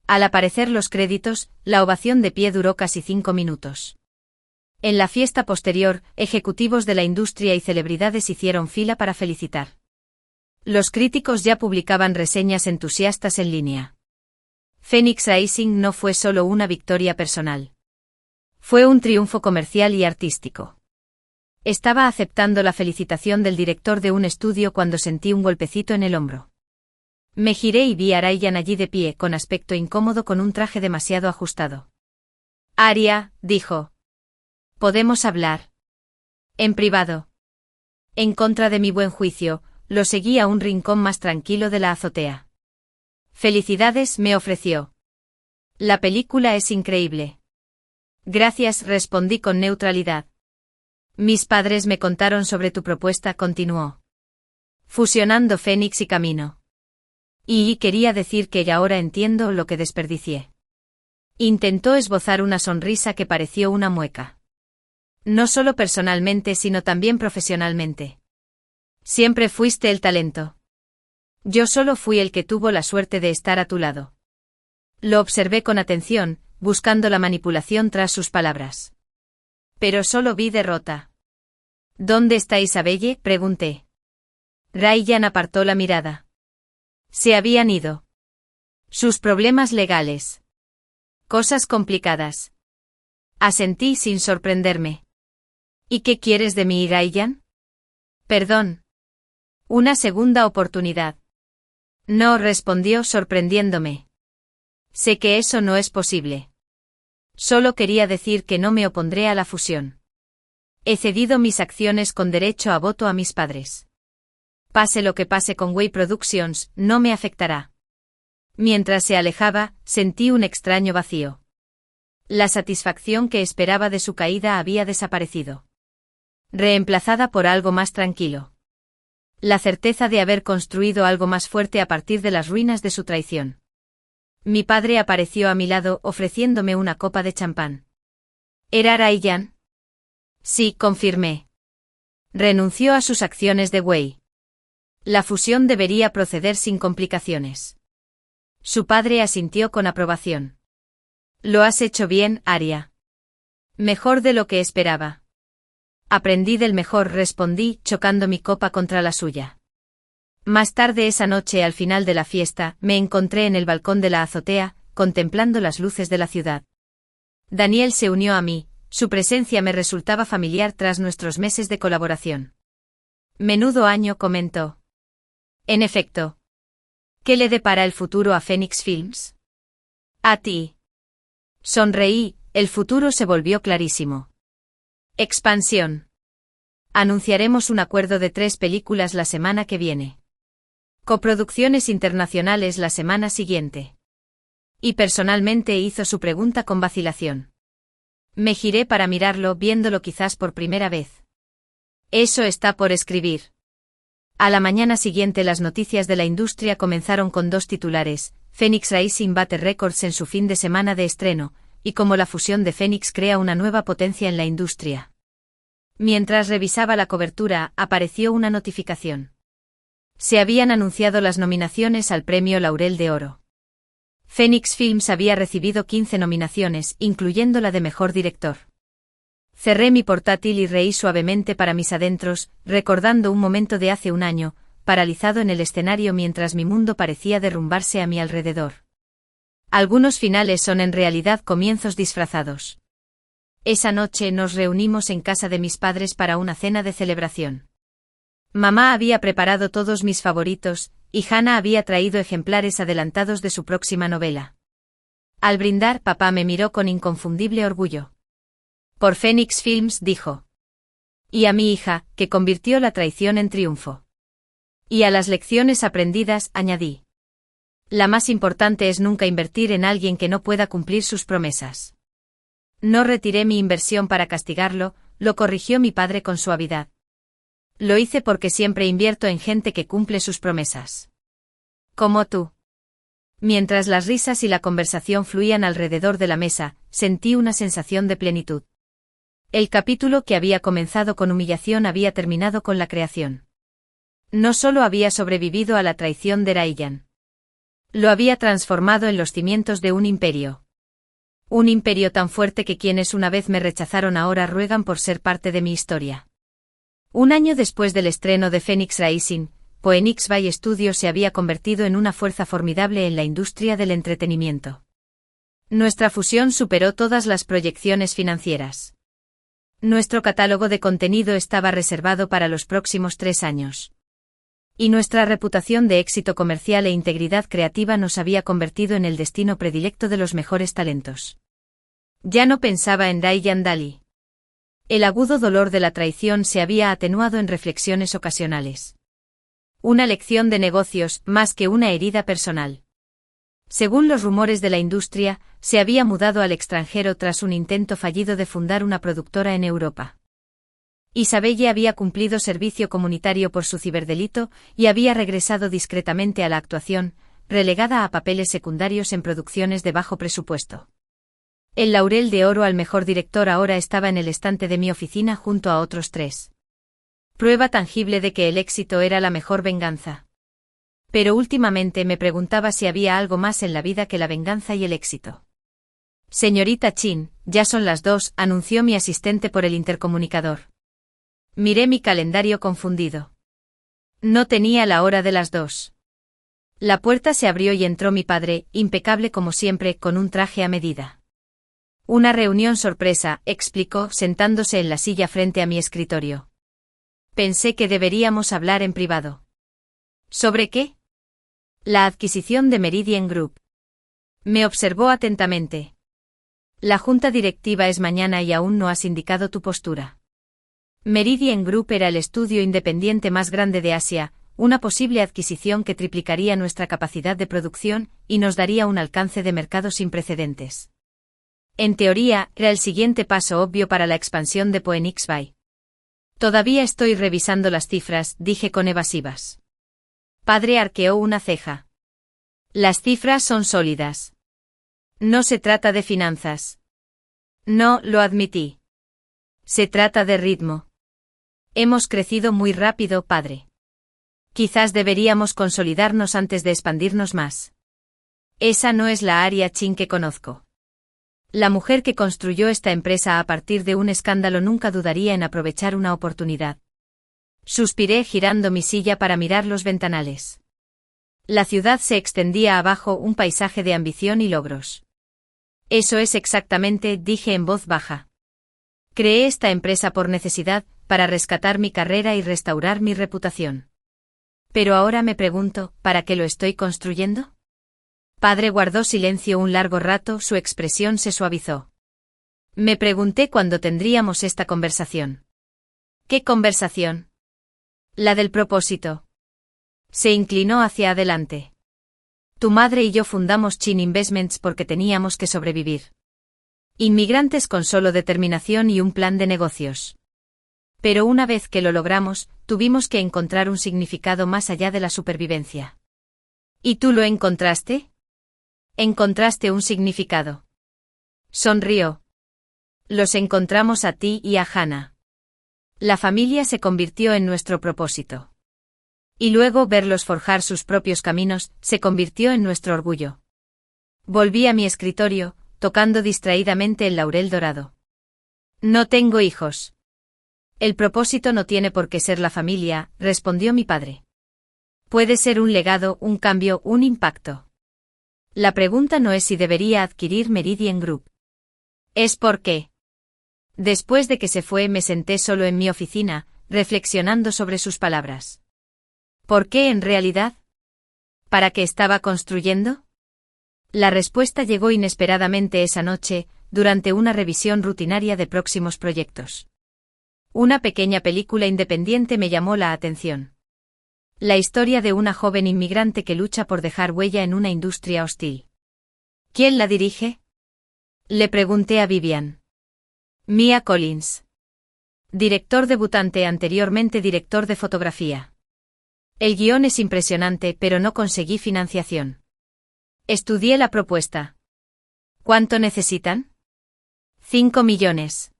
Al aparecer los créditos, la ovación de pie duró casi 5 minutos. En la fiesta posterior, ejecutivos de la industria y celebridades hicieron fila para felicitar. Los críticos ya publicaban reseñas entusiastas en línea. Phoenix Rising no fue solo una victoria personal. Fue un triunfo comercial y artístico. Estaba aceptando la felicitación del director de un estudio cuando sentí un golpecito en el hombro. Me giré y vi a Ryan allí de pie, con aspecto incómodo con un traje demasiado ajustado. Arya, dijo. ¿Podemos hablar? En privado. En contra de mi buen juicio, lo seguí a un rincón más tranquilo de la azotea. Felicidades, me ofreció. La película es increíble. Gracias, respondí con neutralidad. Mis padres me contaron sobre tu propuesta, continuó. Fusionando Fénix y Camino. Y quería decir que ya ahora entiendo lo que desperdicié. Intentó esbozar una sonrisa que pareció una mueca. No solo personalmente sino también profesionalmente. Siempre fuiste el talento. Yo solo fui el que tuvo la suerte de estar a tu lado. Lo observé con atención, buscando la manipulación tras sus palabras. Pero solo vi derrota. ¿Dónde está Isabelle?, pregunté. Ryan apartó la mirada. Se habían ido. Sus problemas legales. Cosas complicadas. Asentí sin sorprenderme. ¿Y qué quieres de mí, Ryan? Perdón. Una segunda oportunidad. No, respondió sorprendiéndome. Sé que eso no es posible. Solo quería decir que no me opondré a la fusión. He cedido mis acciones con derecho a voto a mis padres. Pase lo que pase con Way Productions, no me afectará. Mientras se alejaba, sentí un extraño vacío. La satisfacción que esperaba de su caída había desaparecido. Reemplazada por algo más tranquilo. La certeza de haber construido algo más fuerte a partir de las ruinas de su traición. Mi padre apareció a mi lado ofreciéndome una copa de champán. ¿Era Ryan? Sí, confirmé. Renunció a sus acciones de Way. La fusión debería proceder sin complicaciones. Su padre asintió con aprobación. Lo has hecho bien, Arya. Mejor de lo que esperaba. Aprendí del mejor, respondí, chocando mi copa contra la suya. Más tarde esa noche, al final de la fiesta, me encontré en el balcón de la azotea, contemplando las luces de la ciudad. Daniel se unió a mí, su presencia me resultaba familiar tras nuestros meses de colaboración. Menudo año, comentó. En efecto. ¿Qué le depara el futuro a Phoenix Films? A ti. Sonreí, el futuro se volvió clarísimo. Expansión. Anunciaremos un acuerdo de 3 películas la semana que viene. Coproducciones internacionales la semana siguiente. Y personalmente hizo su pregunta con vacilación. Me giré para mirarlo, viéndolo quizás por primera vez. Eso está por escribir. A la mañana siguiente las noticias de la industria comenzaron con 2 titulares: Phoenix Rising bate récords en su fin de semana de estreno, y cómo la fusión de Phoenix crea una nueva potencia en la industria. Mientras revisaba la cobertura, apareció una notificación. Se habían anunciado las nominaciones al Premio Laurel de Oro. Phoenix Films había recibido 15 nominaciones, incluyendo la de Mejor Director. Cerré mi portátil y reí suavemente para mis adentros, recordando un momento de hace un año, paralizado en el escenario mientras mi mundo parecía derrumbarse a mi alrededor. Algunos finales son en realidad comienzos disfrazados. Esa noche nos reunimos en casa de mis padres para una cena de celebración. Mamá había preparado todos mis favoritos, y Hannah había traído ejemplares adelantados de su próxima novela. Al brindar, papá me miró con inconfundible orgullo. Por Phoenix Films, dijo. Y a mi hija, que convirtió la traición en triunfo. Y a las lecciones aprendidas, añadí. La más importante es nunca invertir en alguien que no pueda cumplir sus promesas. No retiré mi inversión para castigarlo, lo corrigió mi padre con suavidad. Lo hice porque siempre invierto en gente que cumple sus promesas. Como tú. Mientras las risas y la conversación fluían alrededor de la mesa, sentí una sensación de plenitud. El capítulo que había comenzado con humillación había terminado con la creación. No solo había sobrevivido a la traición de Ryan. Lo había transformado en los cimientos de un imperio. Un imperio tan fuerte que quienes una vez me rechazaron ahora ruegan por ser parte de mi historia. Un año después del estreno de Phoenix Rising, Phoenix Bay Studios se había convertido en una fuerza formidable en la industria del entretenimiento. Nuestra fusión superó todas las proyecciones financieras. Nuestro catálogo de contenido estaba reservado para los próximos 3 años. Y nuestra reputación de éxito comercial e integridad creativa nos había convertido en el destino predilecto de los mejores talentos. Ya no pensaba en Ryan Daly. El agudo dolor de la traición se había atenuado en reflexiones ocasionales. Una lección de negocios, más que una herida personal. Según los rumores de la industria, se había mudado al extranjero tras un intento fallido de fundar una productora en Europa. Isabelle había cumplido servicio comunitario por su ciberdelito y había regresado discretamente a la actuación, relegada a papeles secundarios en producciones de bajo presupuesto. El laurel de oro al mejor director ahora estaba en el estante de mi oficina junto a otros 3. Prueba tangible de que el éxito era la mejor venganza. Pero últimamente me preguntaba si había algo más en la vida que la venganza y el éxito. Señorita Chin, ya son las 2, anunció mi asistente por el intercomunicador. Miré mi calendario confundido. No tenía la hora de las 2. La puerta se abrió y entró mi padre, impecable como siempre, con un traje a medida. Una reunión sorpresa, explicó, sentándose en la silla frente a mi escritorio. Pensé que deberíamos hablar en privado. ¿Sobre qué? La adquisición de Meridian Group. Me observó atentamente. La junta directiva es mañana y aún no has indicado tu postura. Meridian Group era el estudio independiente más grande de Asia, una posible adquisición que triplicaría nuestra capacidad de producción y nos daría un alcance de mercado sin precedentes. En teoría, era el siguiente paso obvio para la expansión de Phoenix Bay. Todavía estoy revisando las cifras, dije con evasivas. Padre arqueó una ceja. Las cifras son sólidas. No se trata de finanzas. No, lo admití. Se trata de ritmo. Hemos crecido muy rápido, padre. Quizás deberíamos consolidarnos antes de expandirnos más. Esa no es la área Chin que conozco. La mujer que construyó esta empresa a partir de un escándalo nunca dudaría en aprovechar una oportunidad. Suspiré girando mi silla para mirar los ventanales. La ciudad se extendía abajo, un paisaje de ambición y logros. Eso es exactamente, dije en voz baja. Creé esta empresa por necesidad, para rescatar mi carrera y restaurar mi reputación. Pero ahora me pregunto, ¿para qué lo estoy construyendo? Padre guardó silencio un largo rato, su expresión se suavizó. Me pregunté cuándo tendríamos esta conversación. ¿Qué conversación? La del propósito. Se inclinó hacia adelante. Tu madre y yo fundamos Chin Investments porque teníamos que sobrevivir. Inmigrantes con solo determinación y un plan de negocios. Pero una vez que lo logramos, tuvimos que encontrar un significado más allá de la supervivencia. ¿Y tú lo encontraste? Encontraste un significado. Sonrió. Los encontramos a ti y a Hannah. La familia se convirtió en nuestro propósito. Y luego verlos forjar sus propios caminos, se convirtió en nuestro orgullo. Volví a mi escritorio, tocando distraídamente el laurel dorado. No tengo hijos. El propósito no tiene por qué ser la familia, respondió mi padre. Puede ser un legado, un cambio, un impacto. La pregunta no es si debería adquirir Meridian Group. Es por qué. Después de que se fue me senté solo en mi oficina, reflexionando sobre sus palabras. ¿Por qué en realidad? ¿Para qué estaba construyendo? La respuesta llegó inesperadamente esa noche, durante una revisión rutinaria de próximos proyectos. Una pequeña película independiente me llamó la atención. La historia de una joven inmigrante que lucha por dejar huella en una industria hostil. ¿Quién la dirige? Le pregunté a Vivian. Mia Collins. Director debutante, anteriormente director de fotografía. El guión es impresionante, pero no conseguí financiación. Estudié la propuesta. ¿Cuánto necesitan? 5 millones.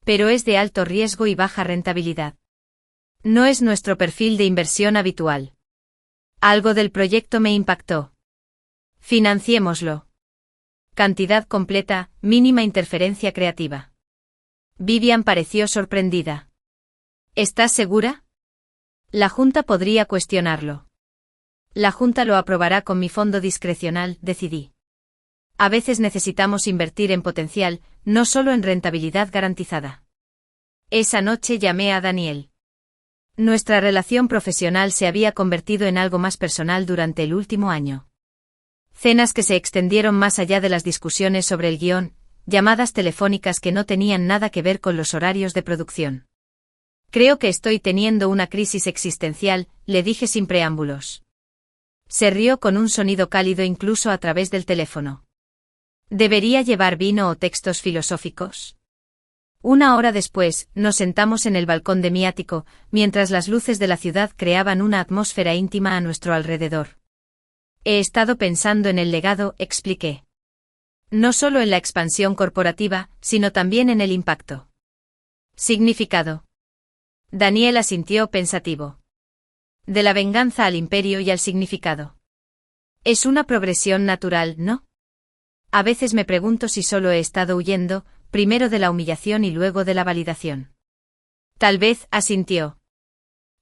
Pero es de alto riesgo y baja rentabilidad. No es nuestro perfil de inversión habitual. Algo del proyecto me impactó. Financiémoslo. Cantidad completa, mínima interferencia creativa. Vivian pareció sorprendida. ¿Estás segura? La Junta podría cuestionarlo. La Junta lo aprobará con mi fondo discrecional, decidí. A veces necesitamos invertir en potencial, no solo en rentabilidad garantizada. Esa noche llamé a Daniel. Nuestra relación profesional se había convertido en algo más personal durante el último año. Cenas que se extendieron más allá de las discusiones sobre el guión, llamadas telefónicas que no tenían nada que ver con los horarios de producción. Creo que estoy teniendo una crisis existencial, le dije sin preámbulos. Se rió con un sonido cálido incluso a través del teléfono. ¿Debería llevar vino o textos filosóficos? Una hora después, nos sentamos en el balcón de mi ático, mientras las luces de la ciudad creaban una atmósfera íntima a nuestro alrededor. He estado pensando en el legado, expliqué. No solo en la expansión corporativa, sino también en el impacto. Significado. Daniel asintió pensativo. De la venganza al imperio y al significado. Es una progresión natural, ¿no? A veces me pregunto si solo he estado huyendo, primero de la humillación y luego de la validación. Tal vez, asintió.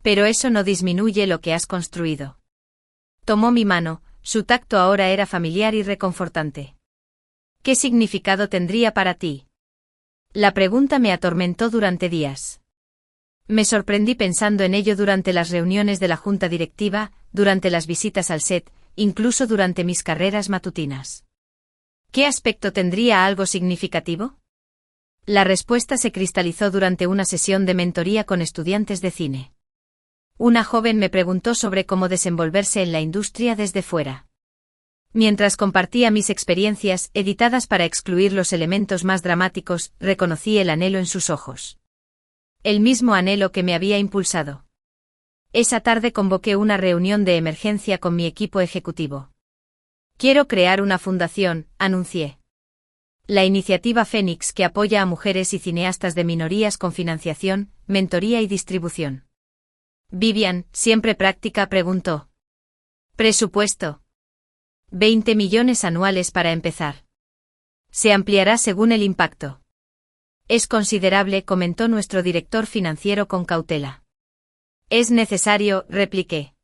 Pero eso no disminuye lo que has construido. Tomó mi mano, su tacto ahora era familiar y reconfortante. ¿Qué significado tendría para ti? La pregunta me atormentó durante días. Me sorprendí pensando en ello durante las reuniones de la junta directiva, durante las visitas al set, incluso durante mis carreras matutinas. ¿Qué aspecto tendría algo significativo? La respuesta se cristalizó durante una sesión de mentoría con estudiantes de cine. Una joven me preguntó sobre cómo desenvolverse en la industria desde fuera. Mientras compartía mis experiencias, editadas para excluir los elementos más dramáticos, reconocí el anhelo en sus ojos. El mismo anhelo que me había impulsado. Esa tarde convoqué una reunión de emergencia con mi equipo ejecutivo. Quiero crear una fundación, anuncié. La iniciativa Fénix, que apoya a mujeres y cineastas de minorías con financiación, mentoría y distribución. Vivian, siempre práctica, preguntó. Presupuesto. 20 millones anuales para empezar. Se ampliará según el impacto. Es considerable, comentó nuestro director financiero con cautela. Es necesario, repliqué.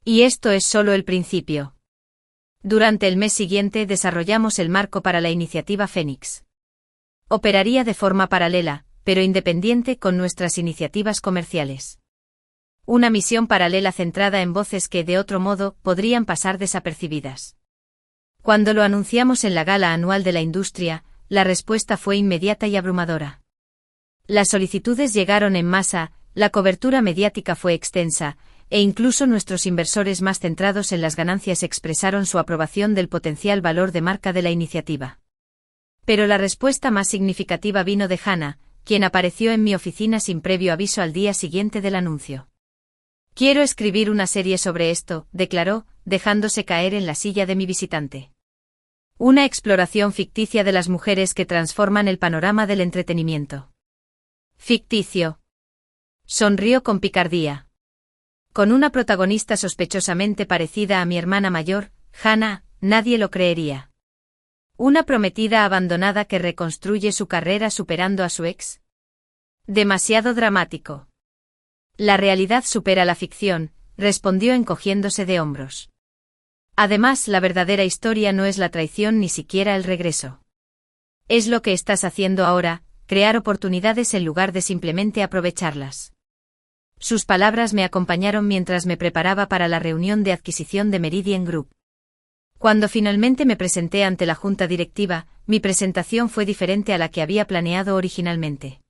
Y esto es solo el principio. Durante el mes siguiente desarrollamos el marco para la iniciativa Fénix. Operaría de forma paralela, pero independiente con nuestras iniciativas comerciales. Una misión paralela centrada en voces que, de otro modo, podrían pasar desapercibidas. Cuando lo anunciamos en la gala anual de la industria, la respuesta fue inmediata y abrumadora. Las solicitudes llegaron en masa, la cobertura mediática fue extensa, e incluso nuestros inversores más centrados en las ganancias expresaron su aprobación del potencial valor de marca de la iniciativa. Pero la respuesta más significativa vino de Hannah, quien apareció en mi oficina sin previo aviso al día siguiente del anuncio. Quiero escribir una serie sobre esto, declaró, dejándose caer en la silla de mi visitante. Una exploración ficticia de las mujeres que transforman el panorama del entretenimiento. Ficticio. Sonrió con picardía. Con una protagonista sospechosamente parecida a mi hermana mayor, Hannah, nadie lo creería. ¿Una prometida abandonada que reconstruye su carrera superando a su ex? Demasiado dramático. La realidad supera la ficción, respondió encogiéndose de hombros. Además, la verdadera historia no es la traición ni siquiera el regreso. Es lo que estás haciendo ahora, crear oportunidades en lugar de simplemente aprovecharlas. Sus palabras me acompañaron mientras me preparaba para la reunión de adquisición de Meridian Group. Cuando finalmente me presenté ante la junta directiva, mi presentación fue diferente a la que había planeado originalmente.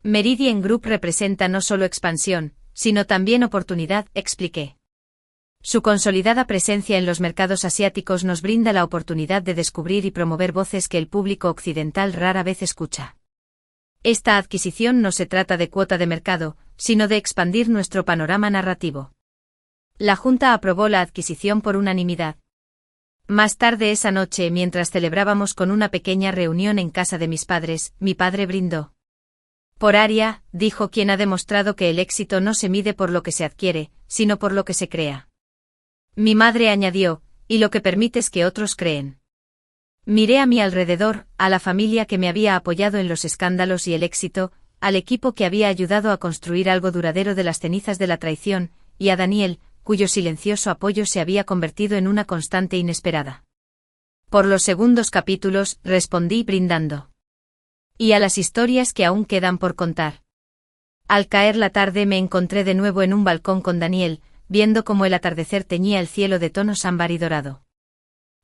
Meridian Group representa no solo expansión, sino también oportunidad, expliqué. Su consolidada presencia en los mercados asiáticos nos brinda la oportunidad de descubrir y promover voces que el público occidental rara vez escucha. Esta adquisición no se trata de cuota de mercado, sino de expandir nuestro panorama narrativo. La Junta aprobó la adquisición por unanimidad. Más tarde esa noche, mientras celebrábamos con una pequeña reunión en casa de mis padres, mi padre brindó. Por Aria, dijo, quien ha demostrado que el éxito no se mide por lo que se adquiere, sino por lo que se crea. Mi madre añadió, y lo que permites que otros creen. Miré a mi alrededor, a la familia que me había apoyado en los escándalos y el éxito, al equipo que había ayudado a construir algo duradero de las cenizas de la traición, y a Daniel, cuyo silencioso apoyo se había convertido en una constante inesperada. Por los segundos capítulos, respondí brindando. Y a las historias que aún quedan por contar. Al caer la tarde me encontré de nuevo en un balcón con Daniel, viendo cómo el atardecer teñía el cielo de tonos ámbar y dorado.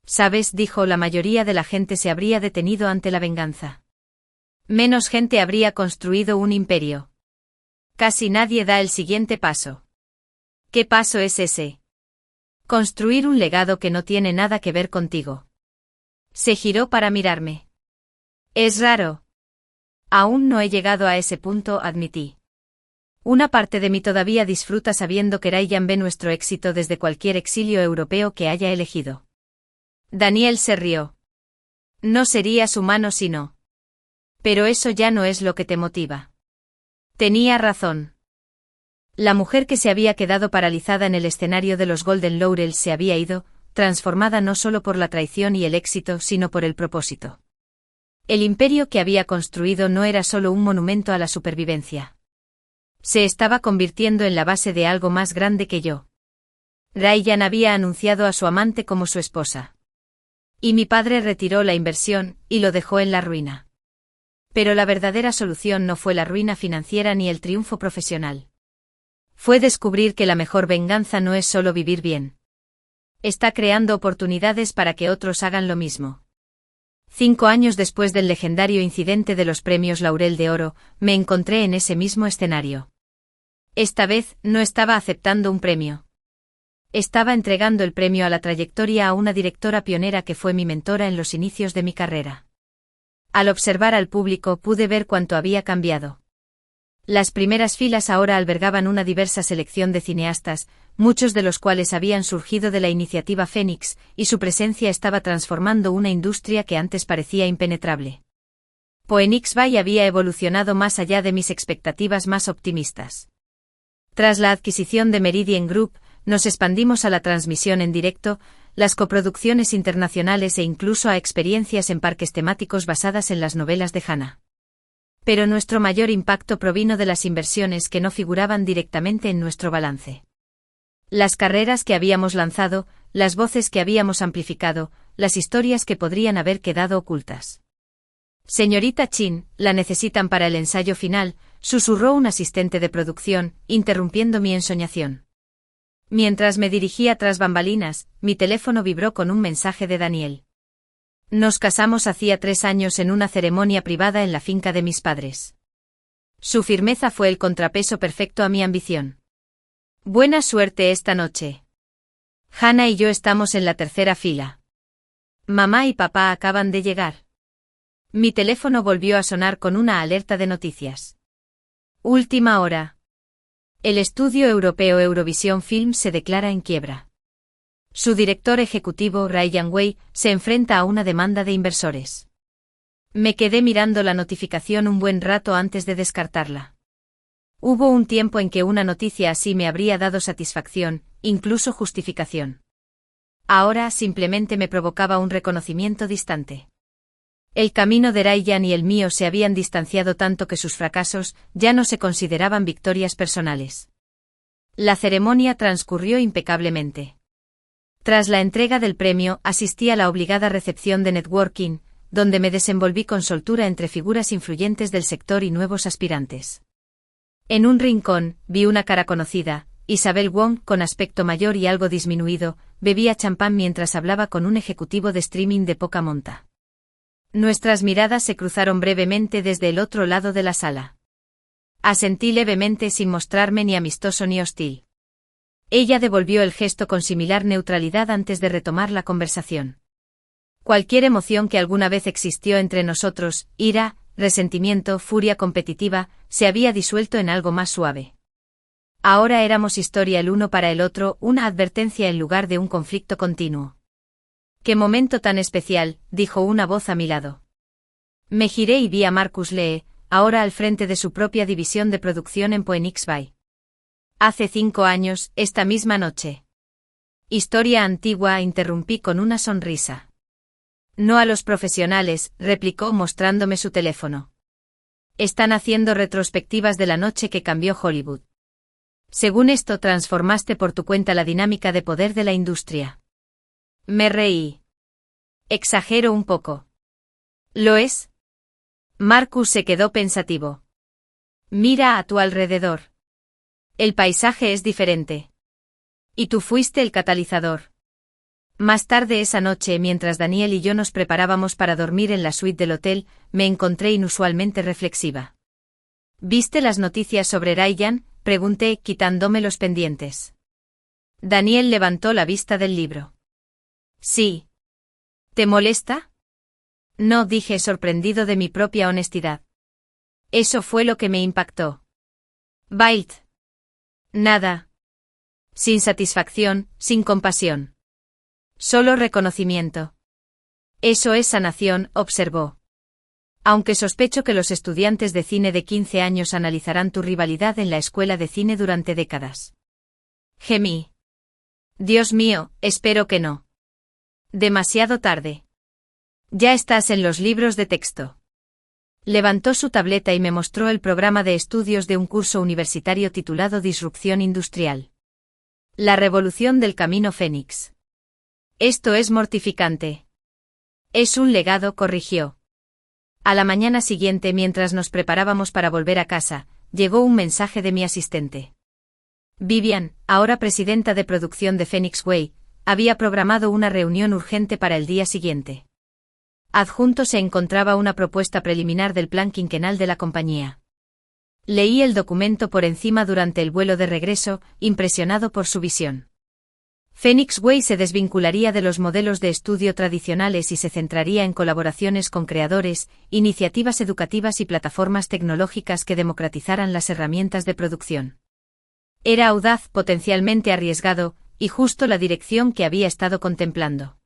«Sabes», dijo, «la mayoría de la gente se habría detenido ante la venganza. Menos gente habría construido un imperio. Casi nadie da el siguiente paso». «¿Qué paso es ese?» «Construir un legado que no tiene nada que ver contigo». Se giró para mirarme. «Es raro». «Aún no he llegado a ese punto», admití. Una parte de mí todavía disfruta sabiendo que Ryan ve nuestro éxito desde cualquier exilio europeo que haya elegido. Daniel se rió. No serías humano si no. Pero eso ya no es lo que te motiva. Tenía razón. La mujer que se había quedado paralizada en el escenario de los Golden Laurels se había ido, transformada no solo por la traición y el éxito, sino por el propósito. El imperio que había construido no era solo un monumento a la supervivencia. Se estaba convirtiendo en la base de algo más grande que yo. Ryan había anunciado a su amante como su esposa. Y mi padre retiró la inversión, y lo dejó en la ruina. Pero la verdadera solución no fue la ruina financiera ni el triunfo profesional. Fue descubrir que la mejor venganza no es solo vivir bien. Está creando oportunidades para que otros hagan lo mismo. 5 años después del legendario incidente de los premios Laurel de Oro, me encontré en ese mismo escenario. Esta vez, no estaba aceptando un premio. Estaba entregando el premio a la trayectoria a una directora pionera que fue mi mentora en los inicios de mi carrera. Al observar al público pude ver cuánto había cambiado. Las primeras filas ahora albergaban una diversa selección de cineastas, muchos de los cuales habían surgido de la iniciativa Fénix, y su presencia estaba transformando una industria que antes parecía impenetrable. Phoenix Bay había evolucionado más allá de mis expectativas más optimistas. Tras la adquisición de Meridian Group, nos expandimos a la transmisión en directo, las coproducciones internacionales e incluso a experiencias en parques temáticos basadas en las novelas de Hannah. Pero nuestro mayor impacto provino de las inversiones que no figuraban directamente en nuestro balance. Las carreras que habíamos lanzado, las voces que habíamos amplificado, las historias que podrían haber quedado ocultas. «Señorita Chin, la necesitan para el ensayo final», susurró un asistente de producción, interrumpiendo mi ensoñación. Mientras me dirigía tras bambalinas, mi teléfono vibró con un mensaje de Daniel. Nos casamos hacía 3 años en una ceremonia privada en la finca de mis padres. Su firmeza fue el contrapeso perfecto a mi ambición. Buena suerte esta noche. Hannah y yo estamos en la tercera fila. Mamá y papá acaban de llegar. Mi teléfono volvió a sonar con una alerta de noticias. Última hora. El estudio europeo Eurovision Films se declara en quiebra. Su director ejecutivo, Ryan Way, se enfrenta a una demanda de inversores. Me quedé mirando la notificación un buen rato antes de descartarla. Hubo un tiempo en que una noticia así me habría dado satisfacción, incluso justificación. Ahora simplemente me provocaba un reconocimiento distante. El camino de Ryan y el mío se habían distanciado tanto que sus fracasos ya no se consideraban victorias personales. La ceremonia transcurrió impecablemente. Tras la entrega del premio, asistí a la obligada recepción de networking, donde me desenvolví con soltura entre figuras influyentes del sector y nuevos aspirantes. En un rincón, vi una cara conocida. Isabel Wong, con aspecto mayor y algo disminuido, bebía champán mientras hablaba con un ejecutivo de streaming de poca monta. Nuestras miradas se cruzaron brevemente desde el otro lado de la sala. Asentí levemente sin mostrarme ni amistoso ni hostil. Ella devolvió el gesto con similar neutralidad antes de retomar la conversación. Cualquier emoción que alguna vez existió entre nosotros, ira, resentimiento, furia competitiva, se había disuelto en algo más suave. Ahora éramos historia el uno para el otro, una advertencia en lugar de un conflicto continuo. «¡Qué momento tan especial!», dijo una voz a mi lado. Me giré y vi a Marcus Lee, ahora al frente de su propia división de producción en Phoenix Bay. Hace 5 años, esta misma noche. Historia antigua, interrumpí con una sonrisa. No a los profesionales, replicó mostrándome su teléfono. Están haciendo retrospectivas de la noche que cambió Hollywood. Según esto transformaste por tu cuenta la dinámica de poder de la industria. Me reí. Exagero un poco. ¿Lo es? Marcus se quedó pensativo. Mira a tu alrededor. El paisaje es diferente. Y tú fuiste el catalizador. Más tarde esa noche, mientras Daniel y yo nos preparábamos para dormir en la suite del hotel, me encontré inusualmente reflexiva. ¿Viste las noticias sobre Ryan?, pregunté, quitándome los pendientes. Daniel levantó la vista del libro. Sí. ¿Te molesta? No, dije sorprendido de mi propia honestidad. Eso fue lo que me impactó. Bailt. Nada. Sin satisfacción, sin compasión. Solo reconocimiento. Eso es sanación, observó. Aunque sospecho que los estudiantes de cine de 15 años analizarán tu rivalidad en la escuela de cine durante décadas. Gemí. Dios mío, espero que no. Demasiado tarde. Ya estás en los libros de texto. Levantó su tableta y me mostró el programa de estudios de un curso universitario titulado Disrupción Industrial. La revolución del camino Fénix. Esto es mortificante. Es un legado, corrigió. A la mañana siguiente, mientras nos preparábamos para volver a casa, llegó un mensaje de mi asistente. Vivian, ahora presidenta de producción de Phoenix Way, había programado una reunión urgente para el día siguiente. Adjunto se encontraba una propuesta preliminar del plan quinquenal de la compañía. Leí el documento por encima durante el vuelo de regreso, impresionado por su visión. Phoenix Way se desvincularía de los modelos de estudio tradicionales y se centraría en colaboraciones con creadores, iniciativas educativas y plataformas tecnológicas que democratizaran las herramientas de producción. Era audaz, potencialmente arriesgado, y justo la dirección que había estado contemplando.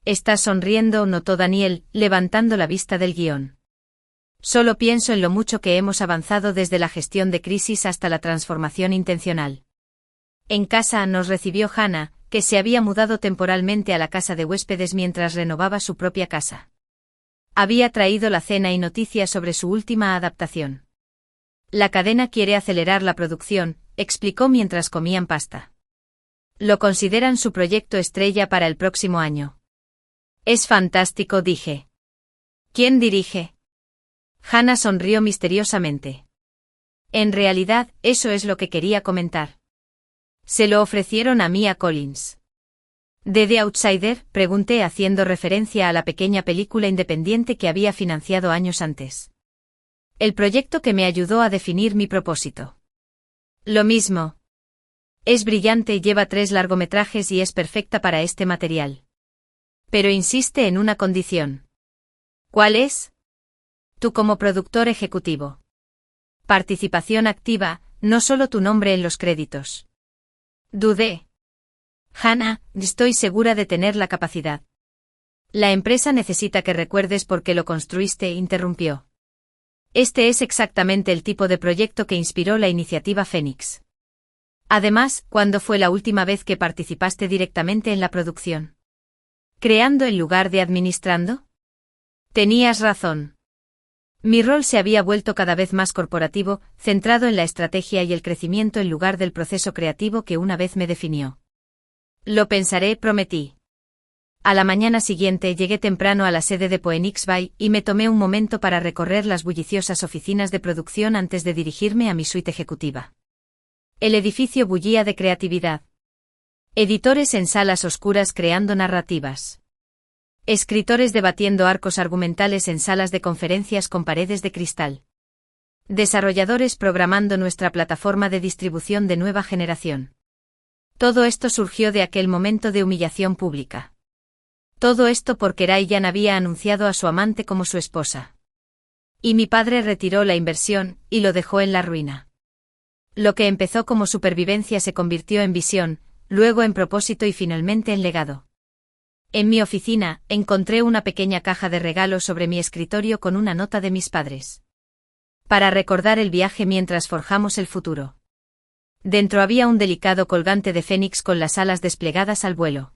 «Estás sonriendo», notó Daniel, levantando la vista del guión. «Solo pienso en lo mucho que hemos avanzado desde la gestión de crisis hasta la transformación intencional». En casa nos recibió Hannah, que se había mudado temporalmente a la casa de huéspedes mientras renovaba su propia casa. Había traído la cena y noticias sobre su última adaptación. La cadena quiere acelerar la producción, explicó mientras comían pasta. Lo consideran su proyecto estrella para el próximo año. Es fantástico, dije. ¿Quién dirige? Hannah sonrió misteriosamente. En realidad, eso es lo que quería comentar. Se lo ofrecieron a Mia Collins. ¿De The Outsider?, pregunté haciendo referencia a la pequeña película independiente que había financiado años antes. El proyecto que me ayudó a definir mi propósito. Lo mismo. Es brillante, lleva 3 largometrajes y es perfecta para este material. Pero insiste en una condición. ¿Cuál es? Tú como productor ejecutivo. Participación activa, no solo tu nombre en los créditos. Dudé. Hannah, estoy segura de tener la capacidad. La empresa necesita que recuerdes por qué lo construiste, interrumpió. Este es exactamente el tipo de proyecto que inspiró la iniciativa Fénix. Además, ¿cuándo fue la última vez que participaste directamente en la producción? ¿Creando en lugar de administrando? Tenías razón. Mi rol se había vuelto cada vez más corporativo, centrado en la estrategia y el crecimiento en lugar del proceso creativo que una vez me definió. Lo pensaré, prometí. A la mañana siguiente llegué temprano a la sede de Phoenix Bay y me tomé un momento para recorrer las bulliciosas oficinas de producción antes de dirigirme a mi suite ejecutiva. El edificio bullía de creatividad. Editores en salas oscuras creando narrativas. Escritores debatiendo arcos argumentales en salas de conferencias con paredes de cristal. Desarrolladores programando nuestra plataforma de distribución de nueva generación. Todo esto surgió de aquel momento de humillación pública. Todo esto porque Ryan había anunciado a su amante como su esposa. Y mi padre retiró la inversión y lo dejó en la ruina. Lo que empezó como supervivencia se convirtió en visión, luego en propósito y finalmente en legado. En mi oficina, encontré una pequeña caja de regalos sobre mi escritorio con una nota de mis padres. Para recordar el viaje mientras forjamos el futuro. Dentro había un delicado colgante de fénix con las alas desplegadas al vuelo.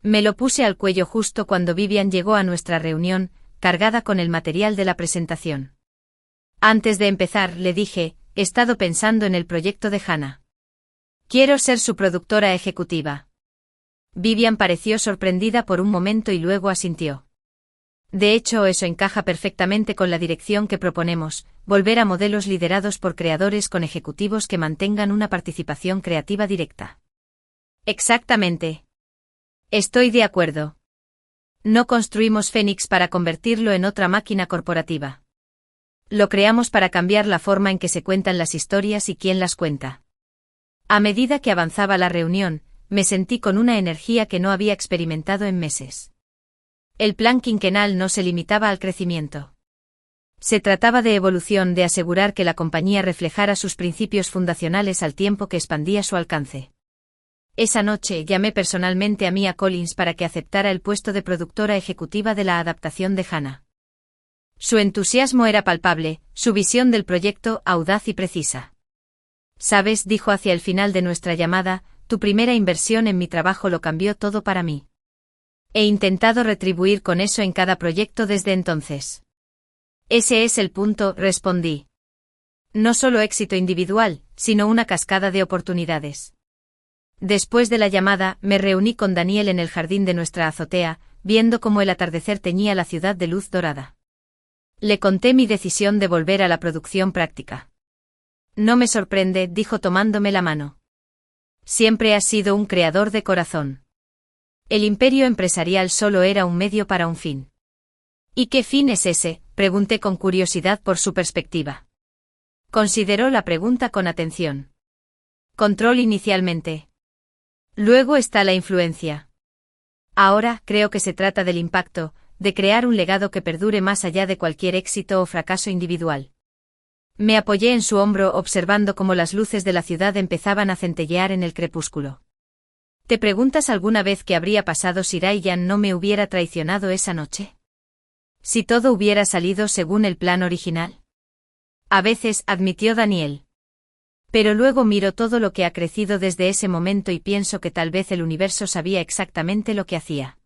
Me lo puse al cuello justo cuando Vivian llegó a nuestra reunión, cargada con el material de la presentación. Antes de empezar, le dije, he estado pensando en el proyecto de Hannah. Quiero ser su productora ejecutiva. Vivian pareció sorprendida por un momento y luego asintió. De hecho, eso encaja perfectamente con la dirección que proponemos, volver a modelos liderados por creadores con ejecutivos que mantengan una participación creativa directa. Exactamente. Estoy de acuerdo. No construimos Phoenix para convertirlo en otra máquina corporativa. Lo creamos para cambiar la forma en que se cuentan las historias y quién las cuenta. A medida que avanzaba la reunión, me sentí con una energía que no había experimentado en meses. El plan quinquenal no se limitaba al crecimiento. Se trataba de evolución, de asegurar que la compañía reflejara sus principios fundacionales al tiempo que expandía su alcance. Esa noche llamé personalmente a Mia Collins para que aceptara el puesto de productora ejecutiva de la adaptación de Hannah. Su entusiasmo era palpable, su visión del proyecto audaz y precisa. «Sabes», dijo hacia el final de nuestra llamada, «tu primera inversión en mi trabajo lo cambió todo para mí. He intentado retribuir con eso en cada proyecto desde entonces». «Ese es el punto», respondí. «No solo éxito individual, sino una cascada de oportunidades». Después de la llamada, me reuní con Daniel en el jardín de nuestra azotea, viendo cómo el atardecer teñía la ciudad de luz dorada. Le conté mi decisión de volver a la producción práctica. «No me sorprende», dijo tomándome la mano. «Siempre has sido un creador de corazón». El imperio empresarial solo era un medio para un fin. «¿Y qué fin es ese?», pregunté con curiosidad por su perspectiva. Consideró la pregunta con atención. «Control inicialmente. Luego está la influencia. Ahora creo que se trata del impacto, de crear un legado que perdure más allá de cualquier éxito o fracaso individual». Me apoyé en su hombro observando cómo las luces de la ciudad empezaban a centellear en el crepúsculo. ¿Te preguntas alguna vez qué habría pasado si Ryan no me hubiera traicionado esa noche? Si todo hubiera salido según el plan original. A veces, admitió Daniel. Pero luego miro todo lo que ha crecido desde ese momento y pienso que tal vez el universo sabía exactamente lo que hacía.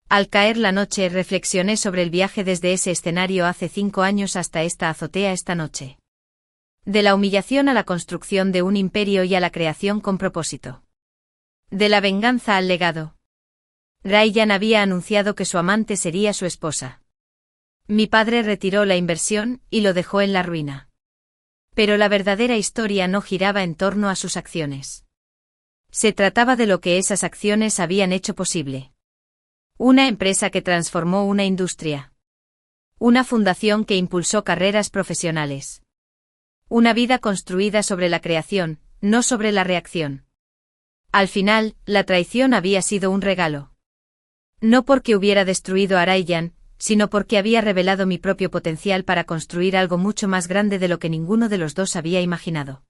Al caer la noche reflexioné sobre el viaje desde ese escenario hace 5 años hasta esta azotea esta noche. De la humillación a la construcción de un imperio y a la creación con propósito. De la venganza al legado. Ryan había anunciado que su amante sería su esposa. Mi padre retiró la inversión y lo dejó en la ruina. Pero la verdadera historia no giraba en torno a sus acciones. Se trataba de lo que esas acciones habían hecho posible. Una empresa que transformó una industria. Una fundación que impulsó carreras profesionales. Una vida construida sobre la creación, no sobre la reacción. Al final, la traición había sido un regalo. No porque hubiera destruido a Ryan, sino porque había revelado mi propio potencial para construir algo mucho más grande de lo que ninguno de los dos había imaginado.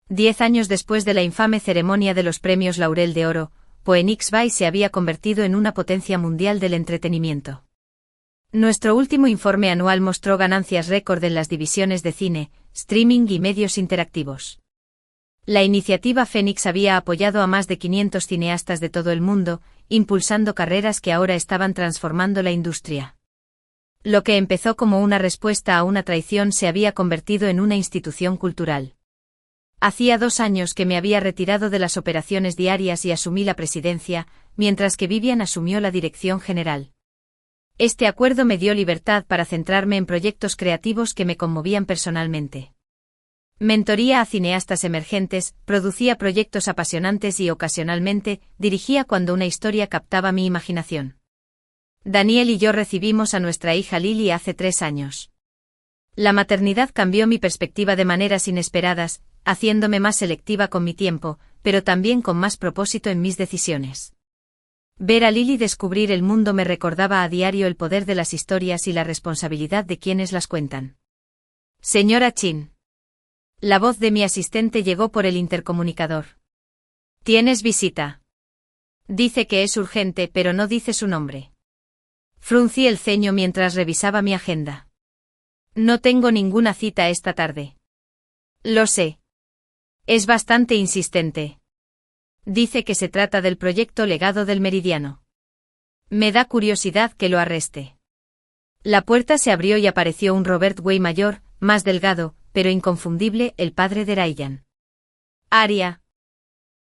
10 años después de la infame ceremonia de los premios Laurel de Oro, Phoenix Bay se había convertido en una potencia mundial del entretenimiento. Nuestro último informe anual mostró ganancias récord en las divisiones de cine, streaming y medios interactivos. La iniciativa Phoenix había apoyado a más de 500 cineastas de todo el mundo, impulsando carreras que ahora estaban transformando la industria. Lo que empezó como una respuesta a una traición se había convertido en una institución cultural. Hacía 2 años que me había retirado de las operaciones diarias y asumí la presidencia, mientras que Vivian asumió la dirección general. Este acuerdo me dio libertad para centrarme en proyectos creativos que me conmovían personalmente. Mentoría a cineastas emergentes, producía proyectos apasionantes y ocasionalmente dirigía cuando una historia captaba mi imaginación. Daniel y yo recibimos a nuestra hija Lily hace 3 años. La maternidad cambió mi perspectiva de maneras inesperadas, haciéndome más selectiva con mi tiempo, pero también con más propósito en mis decisiones. Ver a Lily descubrir el mundo me recordaba a diario el poder de las historias y la responsabilidad de quienes las cuentan. Señora Chin. La voz de mi asistente llegó por el intercomunicador. ¿Tienes visita? Dice que es urgente, pero no dice su nombre. Fruncí el ceño mientras revisaba mi agenda. No tengo ninguna cita esta tarde. Lo sé. Es bastante insistente. Dice que se trata del proyecto Legado del Meridiano. Me da curiosidad que lo arreste. La puerta se abrió y apareció un Robert Way mayor, más delgado, pero inconfundible, el padre de Ryan. Aria.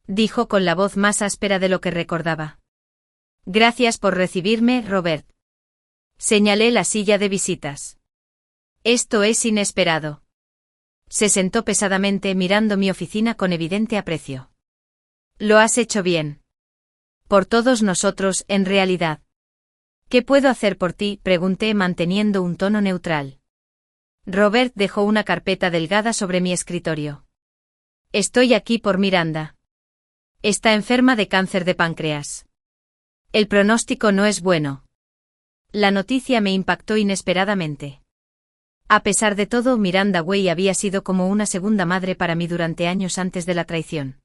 Dijo con la voz más áspera de lo que recordaba. Gracias por recibirme, Robert. Señalé la silla de visitas. Esto es inesperado. Se sentó pesadamente mirando mi oficina con evidente aprecio. Lo has hecho bien. Por todos nosotros, en realidad. ¿Qué puedo hacer por ti?, pregunté manteniendo un tono neutral. Robert dejó una carpeta delgada sobre mi escritorio. Estoy aquí por Miranda. Está enferma de cáncer de páncreas. El pronóstico no es bueno. La noticia me impactó inesperadamente. A pesar de todo, Miranda Way había sido como una segunda madre para mí durante años antes de la traición.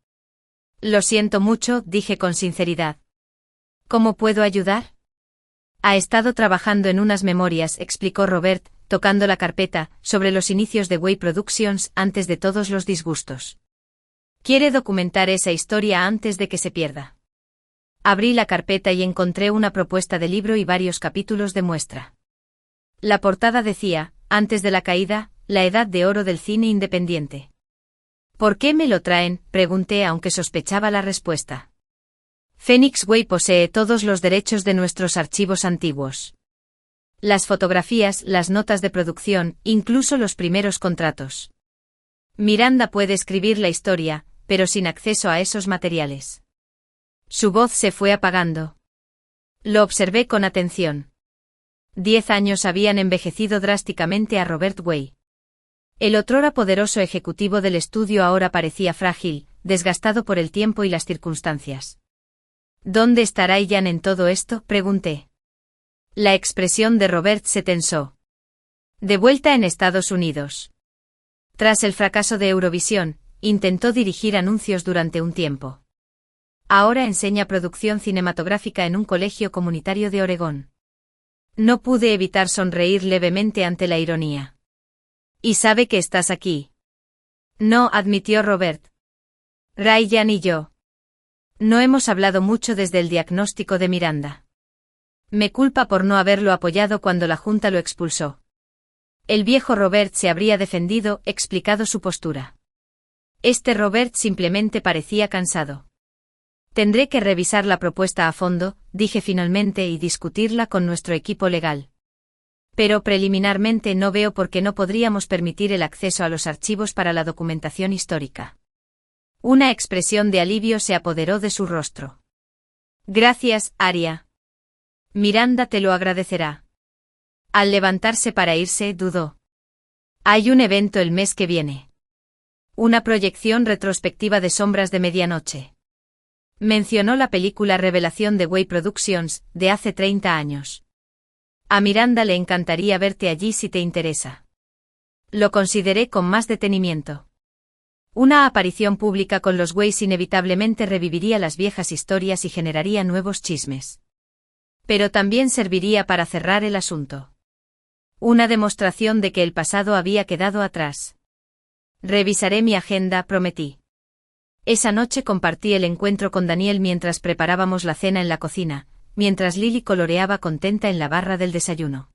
Lo siento mucho, dije con sinceridad. ¿Cómo puedo ayudar? Ha estado trabajando en unas memorias, explicó Robert, tocando la carpeta, sobre los inicios de Way Productions antes de todos los disgustos. Quiere documentar esa historia antes de que se pierda. Abrí la carpeta y encontré una propuesta de libro y varios capítulos de muestra. La portada decía, antes de la caída, la edad de oro del cine independiente. ¿Por qué me lo traen?, pregunté aunque sospechaba la respuesta. Phoenix Way posee todos los derechos de nuestros archivos antiguos. Las fotografías, las notas de producción, incluso los primeros contratos. Miranda puede escribir la historia, pero sin acceso a esos materiales. Su voz se fue apagando. Lo observé con atención. 10 años habían envejecido drásticamente a Robert Way. El otrora poderoso ejecutivo del estudio ahora parecía frágil, desgastado por el tiempo y las circunstancias. ¿Dónde estará Ian en todo esto?, pregunté. La expresión de Robert se tensó. De vuelta en Estados Unidos. Tras el fracaso de Eurovisión, intentó dirigir anuncios durante un tiempo. Ahora enseña producción cinematográfica en un colegio comunitario de Oregón. No pude evitar sonreír levemente ante la ironía. ¿Y sabe que estás aquí? No, admitió Robert. Ryan y yo. No hemos hablado mucho desde el diagnóstico de Miranda. Me culpa por no haberlo apoyado cuando la Junta lo expulsó. El viejo Robert se habría defendido, explicado su postura. Este Robert simplemente parecía cansado. Tendré que revisar la propuesta a fondo, dije finalmente, y discutirla con nuestro equipo legal. Pero preliminarmente no veo por qué no podríamos permitir el acceso a los archivos para la documentación histórica. Una expresión de alivio se apoderó de su rostro. Gracias, Aria. Miranda te lo agradecerá. Al levantarse para irse, dudó. Hay un evento el mes que viene. Una proyección retrospectiva de Sombras de Medianoche. Mencionó la película Revelación de Way Productions, de hace 30 años. A Miranda le encantaría verte allí si te interesa. Lo consideré con más detenimiento. Una aparición pública con los Ways inevitablemente reviviría las viejas historias y generaría nuevos chismes. Pero también serviría para cerrar el asunto. Una demostración de que el pasado había quedado atrás. Revisaré mi agenda, prometí. Esa noche compartí el encuentro con Daniel mientras preparábamos la cena en la cocina, mientras Lily coloreaba contenta en la barra del desayuno.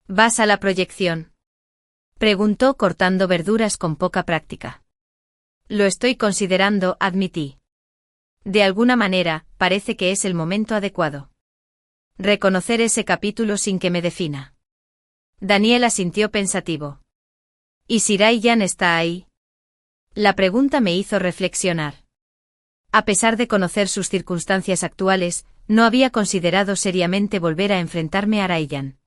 ¿Vas a la proyección?, preguntó cortando verduras con poca práctica. Lo estoy considerando, admití. De alguna manera, parece que es el momento adecuado. Reconocer ese capítulo sin que me defina. Daniel asintió pensativo. ¿Y si Ryan está ahí? La pregunta me hizo reflexionar. A pesar de conocer sus circunstancias actuales, no había considerado seriamente volver a enfrentarme a Ryan.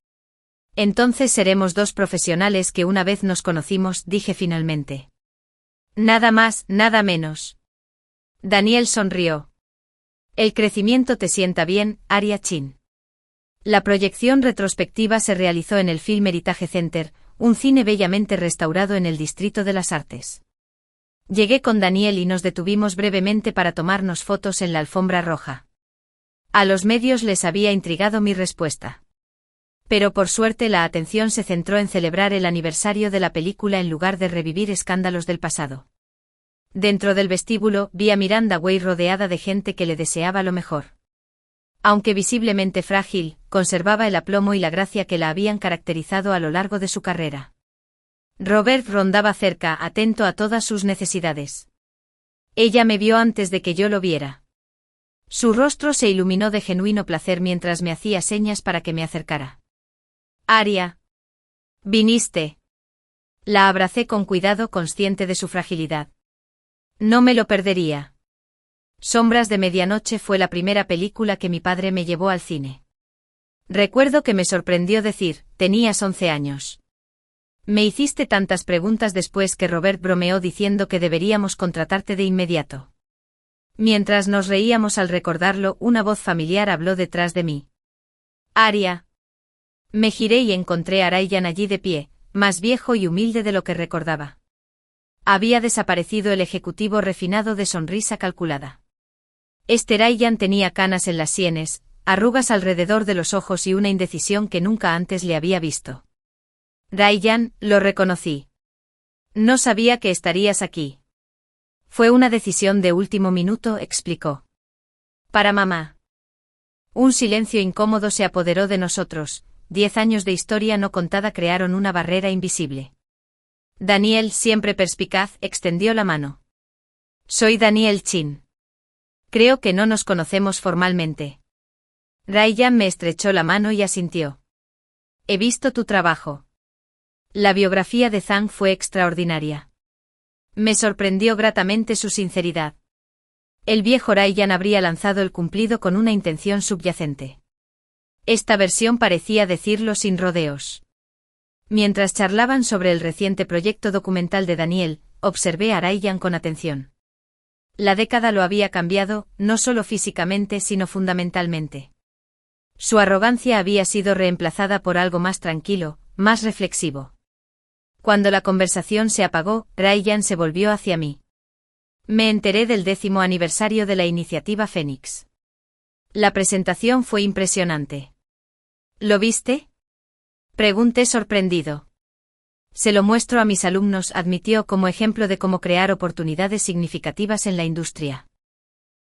Entonces seremos dos profesionales que una vez nos conocimos, dije finalmente. Nada más, nada menos. Daniel sonrió. El crecimiento te sienta bien, Aria Chin. La proyección retrospectiva se realizó en el Film Heritage Center, un cine bellamente restaurado en el Distrito de las Artes. Llegué con Daniel y nos detuvimos brevemente para tomarnos fotos en la alfombra roja. A los medios les había intrigado mi respuesta. Pero por suerte la atención se centró en celebrar el aniversario de la película en lugar de revivir escándalos del pasado. Dentro del vestíbulo vi a Miranda Way rodeada de gente que le deseaba lo mejor. Aunque visiblemente frágil, conservaba el aplomo y la gracia que la habían caracterizado a lo largo de su carrera. Robert rondaba cerca, atento a todas sus necesidades. Ella me vio antes de que yo lo viera. Su rostro se iluminó de genuino placer mientras me hacía señas para que me acercara. Aria. ¿Viniste? La abracé con cuidado, consciente de su fragilidad. No me lo perdería. Sombras de medianoche fue la primera película que mi padre me llevó al cine. Recuerdo que me sorprendió decir, tenías 11 años. Me hiciste tantas preguntas después que Robert bromeó diciendo que deberíamos contratarte de inmediato. Mientras nos reíamos al recordarlo, una voz familiar habló detrás de mí. Aria. Me giré y encontré a Ryan allí de pie, más viejo y humilde de lo que recordaba. Había desaparecido el ejecutivo refinado de sonrisa calculada. Ryan tenía canas en las sienes, arrugas alrededor de los ojos y una indecisión que nunca antes le había visto. Ryan, lo reconocí. No sabía que estarías aquí. Fue una decisión de último minuto, explicó. Para mamá. Un silencio incómodo se apoderó de nosotros. 10 años de historia no contada crearon una barrera invisible. Daniel, siempre perspicaz, extendió la mano. Soy Daniel Chin. Creo que no nos conocemos formalmente. Ryan me estrechó la mano y asintió. He visto tu trabajo. La biografía de Zhang fue extraordinaria. Me sorprendió gratamente su sinceridad. El viejo Ryan habría lanzado el cumplido con una intención subyacente. Esta versión parecía decirlo sin rodeos. Mientras charlaban sobre el reciente proyecto documental de Daniel, observé a Ryan con atención. La década lo había cambiado, no solo físicamente sino fundamentalmente. Su arrogancia había sido reemplazada por algo más tranquilo, más reflexivo. Cuando la conversación se apagó, Ryan se volvió hacia mí. Me enteré del 10º aniversario de la iniciativa Fénix. La presentación fue impresionante. ¿Lo viste? Pregunté sorprendido. Se lo muestro a mis alumnos, admitió como ejemplo de cómo crear oportunidades significativas en la industria.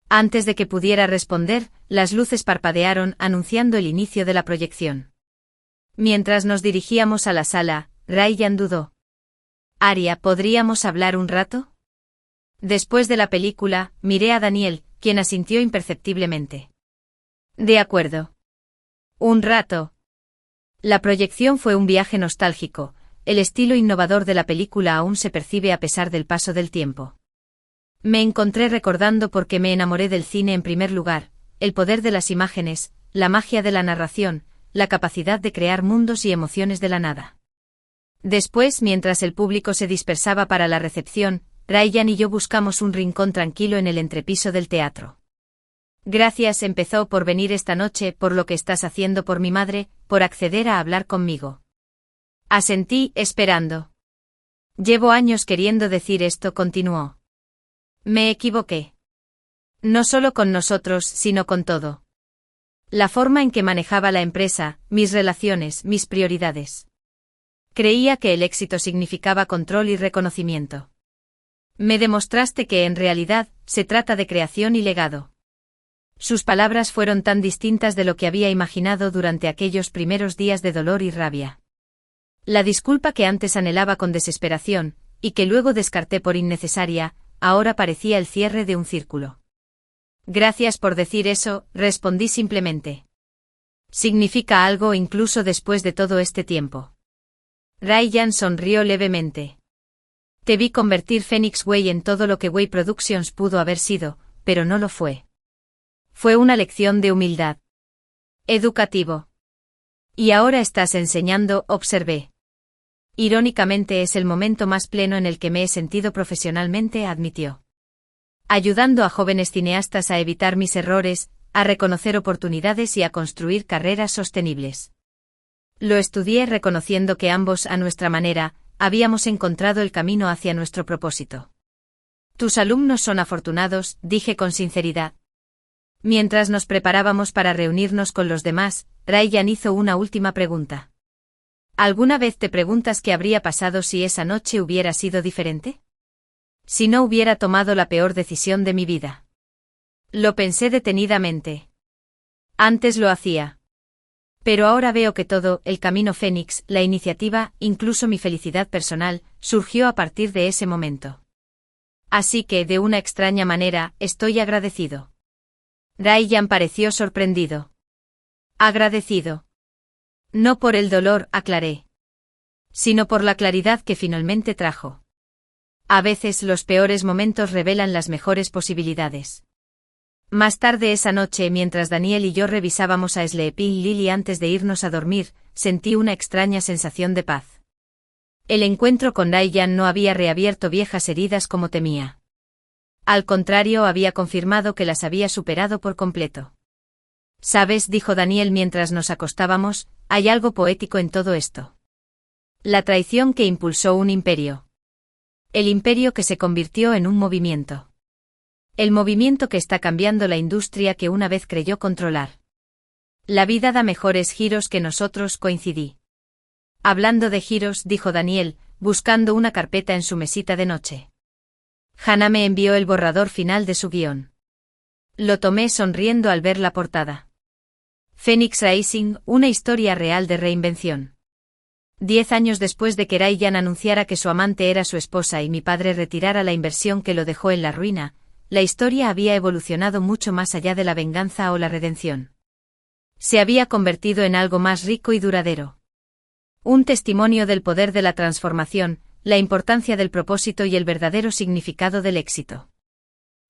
Antes de que pudiera responder, las luces parpadearon anunciando el inicio de la proyección. Mientras nos dirigíamos a la sala, Ryan dudó. Aria, ¿podríamos hablar un rato? Después de la película, miré a Daniel, quien asintió imperceptiblemente. De acuerdo. Un rato. La proyección fue un viaje nostálgico. El estilo innovador de la película aún se percibe a pesar del paso del tiempo. Me encontré recordando por qué me enamoré del cine en primer lugar, el poder de las imágenes, la magia de la narración, la capacidad de crear mundos y emociones de la nada. Después, mientras el público se dispersaba para la recepción, Ryan y yo buscamos un rincón tranquilo en el entrepiso del teatro. Gracias, empezó, por venir esta noche, por lo que estás haciendo por mi madre, por acceder a hablar conmigo. Asentí, esperando. Llevo años queriendo decir esto, continuó. Me equivoqué. No solo con nosotros, sino con todo. La forma en que manejaba la empresa, mis relaciones, mis prioridades. Creía que el éxito significaba control y reconocimiento. Me demostraste que en realidad, se trata de creación y legado. Sus palabras fueron tan distintas de lo que había imaginado durante aquellos primeros días de dolor y rabia. La disculpa que antes anhelaba con desesperación, y que luego descarté por innecesaria, ahora parecía el cierre de un círculo. Gracias por decir eso, respondí simplemente. Significa algo incluso después de todo este tiempo. Ryan sonrió levemente. Te vi convertir Phoenix Way en todo lo que Way Productions pudo haber sido, pero no lo fue. Fue una lección de humildad. Educativo. Y ahora estás enseñando, observé. Irónicamente es el momento más pleno en el que me he sentido profesionalmente, admitió. Ayudando a jóvenes cineastas a evitar mis errores, a reconocer oportunidades y a construir carreras sostenibles. Lo estudié reconociendo que ambos, a nuestra manera, habíamos encontrado el camino hacia nuestro propósito. Tus alumnos son afortunados, dije con sinceridad. Mientras nos preparábamos para reunirnos con los demás, Ryan hizo una última pregunta. ¿Alguna vez te preguntas qué habría pasado si esa noche hubiera sido diferente? Si no hubiera tomado la peor decisión de mi vida. Lo pensé detenidamente. Antes lo hacía. Pero ahora veo que todo, el camino Fénix, la iniciativa, incluso mi felicidad personal, surgió a partir de ese momento. Así que, de una extraña manera, estoy agradecido. Ryan pareció sorprendido. Agradecido. No por el dolor, aclaré. Sino por la claridad que finalmente trajo. A veces los peores momentos revelan las mejores posibilidades. Más tarde esa noche, mientras Daniel y yo revisábamos a Sleeping Lily antes de irnos a dormir, sentí una extraña sensación de paz. El encuentro con Ryan no había reabierto viejas heridas como temía. Al contrario, había confirmado que las había superado por completo. ¿Sabes?, dijo Daniel mientras nos acostábamos, hay algo poético en todo esto. La traición que impulsó un imperio. El imperio que se convirtió en un movimiento. El movimiento que está cambiando la industria que una vez creyó controlar. La vida da mejores giros que nosotros, coincidí. Hablando de giros, dijo Daniel, buscando una carpeta en su mesita de noche. Hannah me envió el borrador final de su guión. Lo tomé sonriendo al ver la portada. Phoenix Rising, una historia real de reinvención. 10 años después de que Ryan anunciara que su amante era su esposa y mi padre retirara la inversión que lo dejó en la ruina, la historia había evolucionado mucho más allá de la venganza o la redención. Se había convertido en algo más rico y duradero. Un testimonio del poder de la transformación, la importancia del propósito y el verdadero significado del éxito.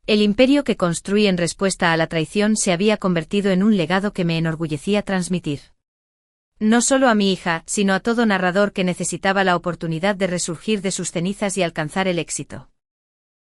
El imperio que construí en respuesta a la traición se había convertido en un legado que me enorgullecía transmitir. No solo a mi hija, sino a todo narrador que necesitaba la oportunidad de resurgir de sus cenizas y alcanzar el éxito.